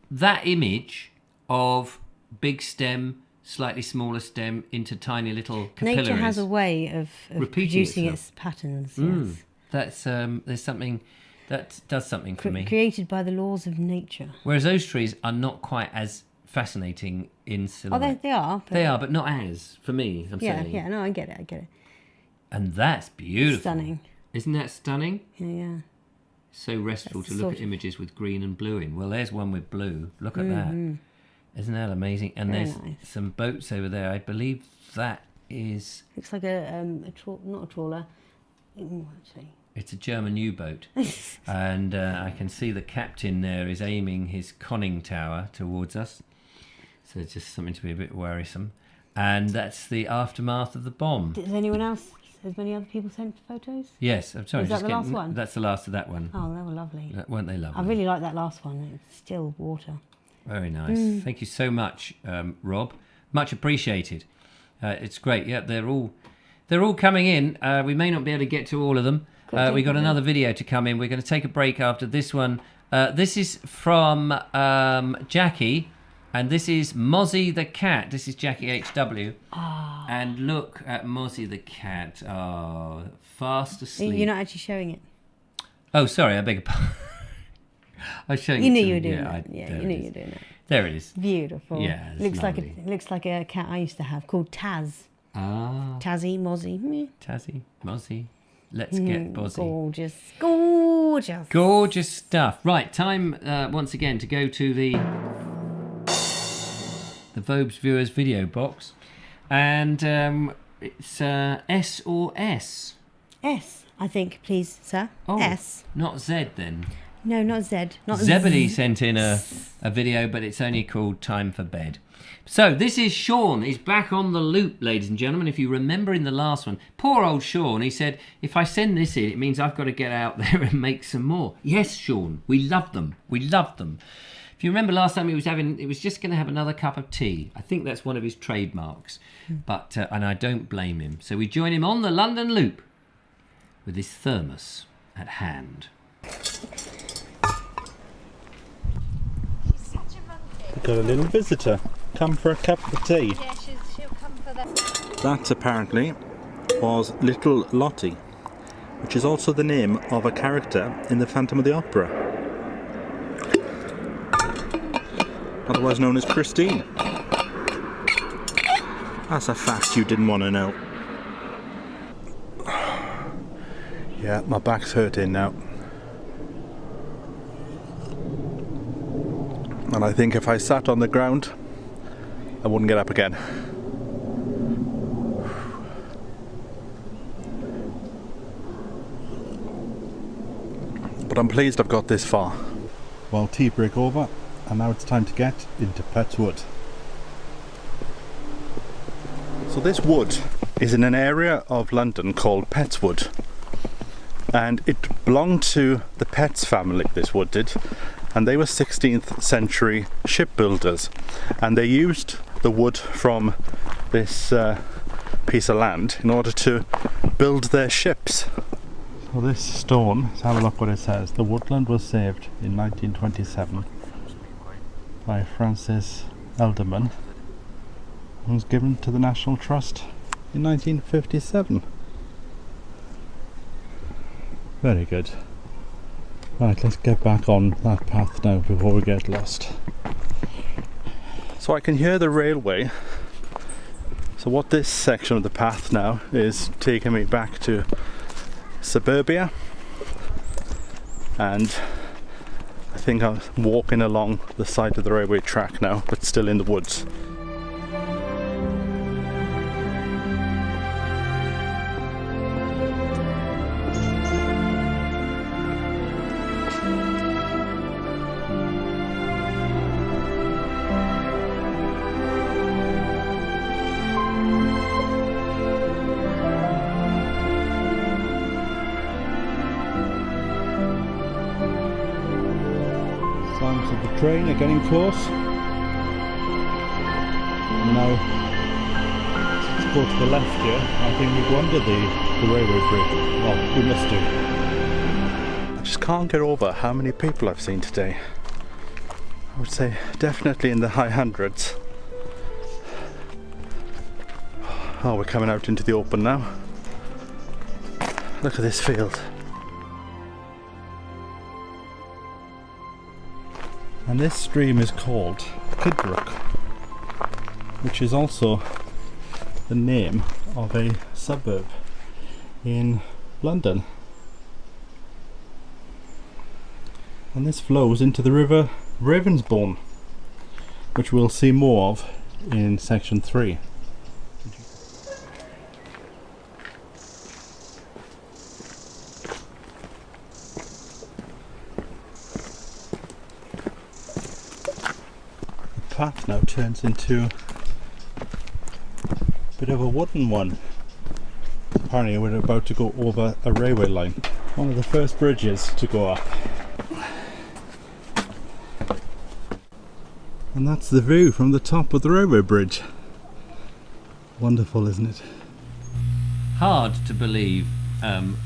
that image of big stem, slightly smaller stem into tiny little capillaries. Nature has a way of producing its patterns. Yes. That's there's something that does something for me. Created by the laws of nature. Whereas those trees are not quite as fascinating in silhouette. Oh, they are. They are, but not as for me. I'm saying. Yeah. No, I get it. And that's beautiful. Stunning. Isn't that stunning? Yeah. So restful to look at images with green and blue in. Well, there's one with blue. Look at that. Isn't that amazing? And Very there's nice. some boats over there. I believe that is... Looks like not a trawler. Actually. It's a German U-boat. And I can see the captain there is aiming his conning tower towards us. So it's just something to be a bit worrisome. And that's the aftermath of the bomb. Has anyone else... Has many other people sent photos? Yes, I'm sorry. Was that the last one? That's the last of that one. Oh, they were lovely. Weren't they lovely? I really like that last one. It's still water. Very nice. Thank you so much, Rob. Much appreciated. It's great. Yeah, they're all coming in. We may not be able to get to all of them. We got another video to come in. We're going to take a break after this one. This is from Jackie. And this is Mozzie the cat. This is Jackie HW. Oh. And look at Mozzie the cat. Oh, fast asleep. You're not actually showing it. Oh, sorry. I beg your pardon. I was showing you it knew to you were you. doing that. Yeah, you knew you were doing that. There it is. Beautiful. Yeah, it's looks like a cat I used to have called Taz. Ah. Tazzy, Mozzie. Tazzy, Mozzie. Let's get Bozzy. Gorgeous stuff. Right, time once again to go to the Vobes viewers video box, and it's S or S. S, I think, please, sir. Oh, S. Not Z then. No, not Z. Not Zebedee sent in a video, but it's only called Time for Bed. So this is Sean. He's back on the loop, ladies and gentlemen. If you remember in the last one, poor old Sean, he said, if I send this in, it means I've got to get out there and make some more. Yes, Sean, we love them. We love them. If you remember last time, it was just going to have another cup of tea. I think that's one of his trademarks, but and I don't blame him. So we join him on the London Loop with his thermos at hand. We've got a little visitor. Come for a cup of tea. Yeah, she'll come for that. That apparently was Little Lottie, which is also the name of a character in the Phantom of the Opera, otherwise known as Christine. That's a fact you didn't want to know. Yeah, my back's hurting now. And I think if I sat on the ground, I wouldn't get up again. But I'm pleased I've got this far. Well, tea break over, and now it's time to get into Pet's Wood. So this wood is in an area of London called Pet's Wood, and it belonged to the Petts family, this wood did, and they were 16th century shipbuilders, and they used the wood from this piece of land in order to build their ships. So this stone, let's have a look what it says. The woodland was saved in 1927 by Francis Elderman and was given to the National Trust in 1957. Very good. Right, let's get back on that path now before we get lost. So I can hear the railway. So what this section of the path now is taking me back to suburbia, and I think I'm walking along the side of the railway track now, but still in the woods. Sounds of the train are getting close. And now, let's go to the left here. I think we go under the railway bridge. Well, we must do. I just can't get over how many people I've seen today. I would say definitely in the high hundreds. Oh, we're coming out into the open now. Look at this field. And this stream is called Kidbrook, which is also the name of a suburb in London. And this flows into the river Ravensbourne, which we'll see more of in section 3. Path now turns into a bit of a wooden one. Apparently we're about to go over a railway line. One of the first bridges to go up. And that's the view from the top of the railway bridge. Wonderful, isn't it? Hard to believe,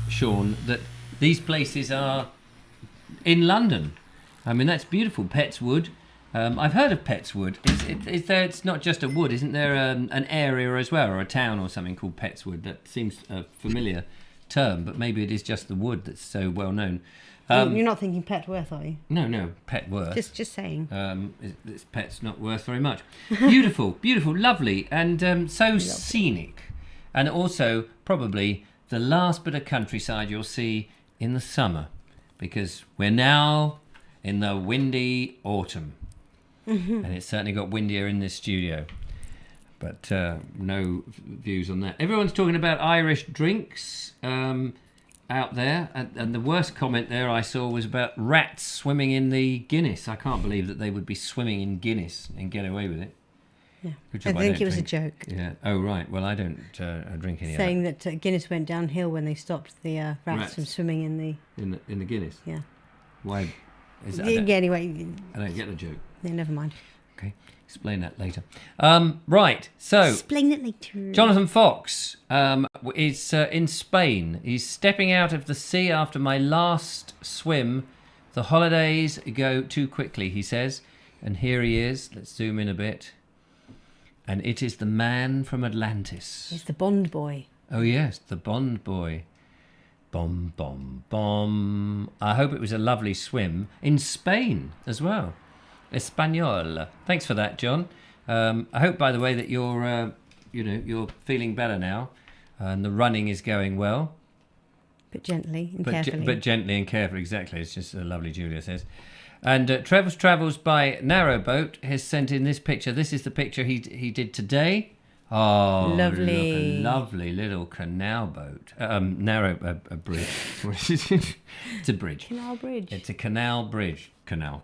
Sean, that these places are in London. I mean, that's beautiful. Petts Wood. I've heard of Petts Wood. Is there? It's not just a wood, isn't there? An area as well, or a town or something called Petts Wood? That seems a familiar term, but maybe it is just the wood that's so well known. You're not thinking Petworth, are you? No, Petworth. Just saying. This Pet's not worth very much. Beautiful, beautiful, lovely, and so scenic, and also probably the last bit of countryside you'll see in the summer, because we're now in the windy autumn. And it's certainly got windier in this studio, but no views on that. Everyone's talking about Irish drinks out there, and the worst comment there I saw was about rats swimming in the Guinness. I can't believe that they would be swimming in Guinness and get away with it. Yeah, I think it was a joke. Yeah. Oh right. Well, I don't drink any. Saying that Guinness went downhill when they stopped the rats from swimming in the Guinness. Yeah. Why? Anyway, I don't get the joke. Yeah, never mind. Okay, explain that later. Right, so explain it later. Jonathan Fox is in Spain. He's stepping out of the sea after my last swim. The holidays go too quickly, he says. And here he is. Let's zoom in a bit. And it is the man from Atlantis. He's the Bond boy. Oh yes, the Bond boy. Bom, bom, bom. I hope it was a lovely swim in Spain as well. Espanol. Thanks for that, John. I hope, by the way, that you're feeling better now, and the running is going well. But gently and carefully. But gently and carefully, exactly. It's just lovely, Julia says. And Trevor's Travels by Narrowboat has sent in this picture. This is the picture he did today. Oh, lovely. Look, a lovely little canal boat. A bridge. It's a bridge. Canal bridge. It's a canal bridge. Canal.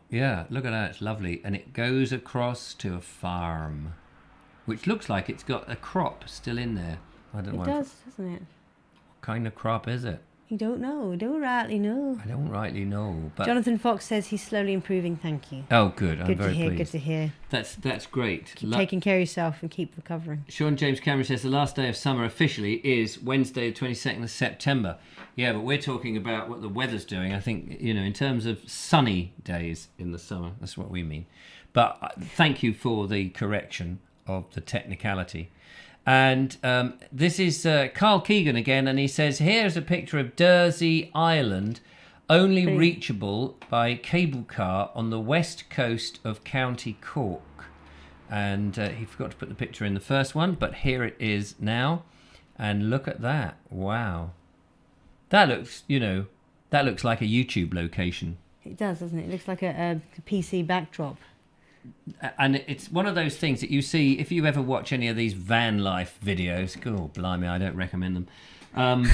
Yeah, look at that. It's lovely. And it goes across to a farm, which looks like it's got a crop still in there. I don't know. It does, doesn't it? What kind of crop is it? You don't know. Don't rightly know. I don't rightly know. But Jonathan Fox says he's slowly improving. Thank you. Oh, good. I'm very pleased. Good to hear. That's great. Keep taking care of yourself and keep recovering. Sean James Cameron says the last day of summer officially is Wednesday, the 22nd of September. Yeah, but we're talking about what the weather's doing. I think, in terms of sunny days in the summer, that's what we mean. But thank you for the correction of the technicality. And this is Carl Keegan again, and he says, here's a picture of Dursey Island only reachable by cable car on the west coast of County Cork. And he forgot to put the picture in the first one, but here it is now. And look at that. Wow. That looks, that looks like a YouTube location. It does, doesn't it? It looks like a PC backdrop. And it's one of those things that you see if you ever watch any of these van life videos. Oh, blimey, I don't recommend them.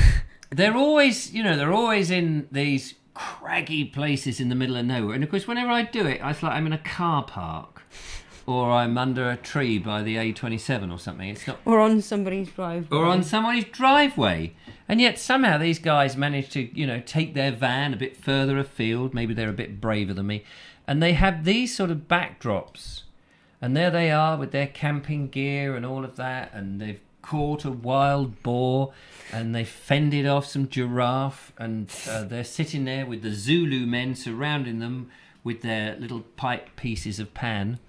They're always, they're always in these craggy places in the middle of nowhere. And of course, whenever I do it, it's like I'm in a car park. Or I'm under a tree by the A27 or something. It's not. Or on somebody's driveway. Or on somebody's driveway. And yet somehow these guys manage to, take their van a bit further afield. Maybe they're a bit braver than me. And they have these sort of backdrops. And there they are with their camping gear and all of that. And they've caught a wild boar. And they've fended off some giraffe. And they're sitting there with the Zulu men surrounding them with their little pipe pieces of pan,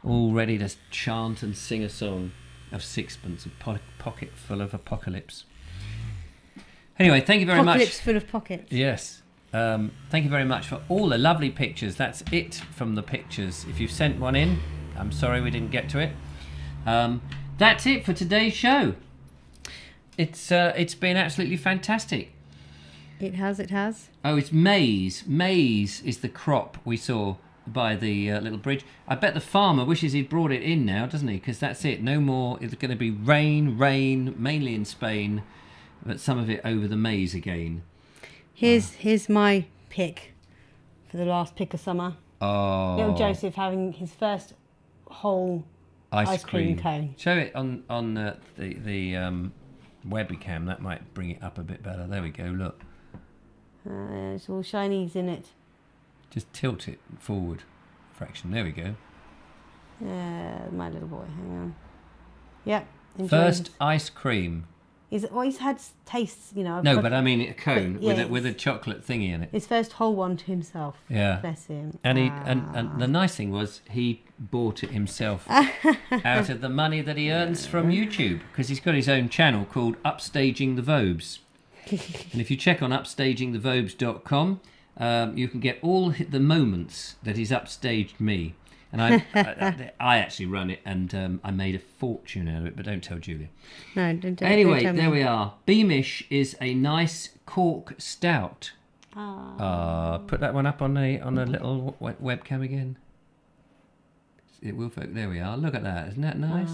all ready to chant and sing a song of sixpence, a pocket full of apocalypse. Anyway, thank you very much. Apocalypse full of pockets. Yes. Thank you very much for all the lovely pictures. That's it from the pictures. If you've sent one in, I'm sorry we didn't get to it. That's it for today's show. It's been absolutely fantastic. It has. Oh, it's maize. Maize is the crop we saw by the little bridge. I bet the farmer wishes he'd brought it in now, doesn't he? Because that's it. No more. It's going to be rain, mainly in Spain, but some of it over the maize again. Here's my pick for the last pick of summer. Oh. Little Joseph having his first whole ice cream cone. Show it on the webcam. That might bring it up a bit better. There we go. Look. It's all shinies in it. Just tilt it forward a fraction. There we go. My little boy. Hang on. Yep. First ice cream. He's had tastes, No, but I mean a cone with a chocolate thingy in it. His first whole one to himself. Yeah. Bless him. And and the nice thing was he bought it himself out of the money that he earns from YouTube, because he's got his own channel called Upstaging the Vobes. And if you check on upstagingthevobes.com, you can get all the moments that he's upstaged me. And I actually run it, and I made a fortune out of it, but don't tell Julia. No, don't Anyway, tell me. there we are. Beamish is a nice cork stout. Put that one up on a little webcam again. It will. There we are. Look at that. Isn't that nice?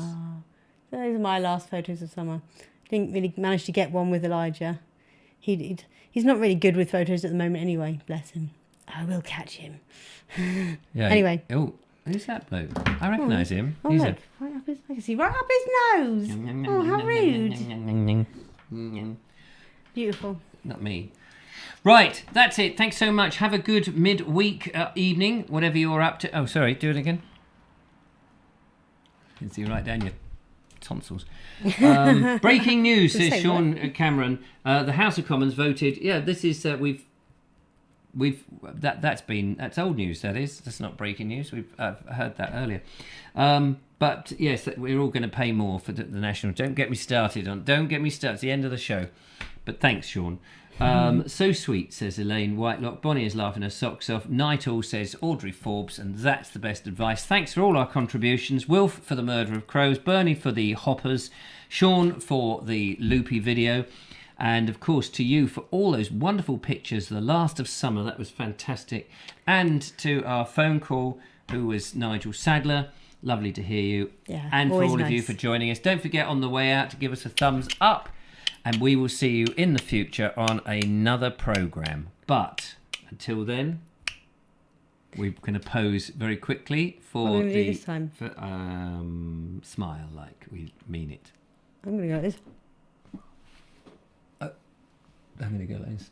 Those are my last photos of summer. Didn't really manage to get one with Elijah. He's not really good with photos at the moment anyway, bless him. I will catch him. Yeah. Anyway. Oh, who's that bloke? I recognise him. Oh, He's look. Right up I can see right up his nose. Oh, how rude. Beautiful. Not me. Right, that's it. Thanks so much. Have a good midweek evening, whatever you're up to. Oh, sorry, do it again. You can see right down your tonsils. Breaking news, says Sean Cameron. The House of Commons voted. Yeah, this is that's old news. That's not breaking news. We've heard that earlier. But yes, we're all going to pay more for the national. Don't get me started. It's the end of the show. But thanks, Sean. So sweet, says Elaine Whitelock. Bonnie is laughing her socks off. Nighthall says Audrey Forbes, and that's the best advice. Thanks for all our contributions. Wilf for the murder of crows, Bernie for the hoppers, Sean for the loopy video, and of course to you for all those wonderful pictures. The last of summer, that was fantastic. And to our phone call, who was Nigel Sadler. Lovely to hear you. Yeah, and for all nice of you for joining us. Don't forget on the way out to give us a thumbs up. And we will see you in the future on another programme. But until then, we're going to pose very quickly for what are we do this time? For, smile like we mean it. I'm going to go like this. I'm going to go like this.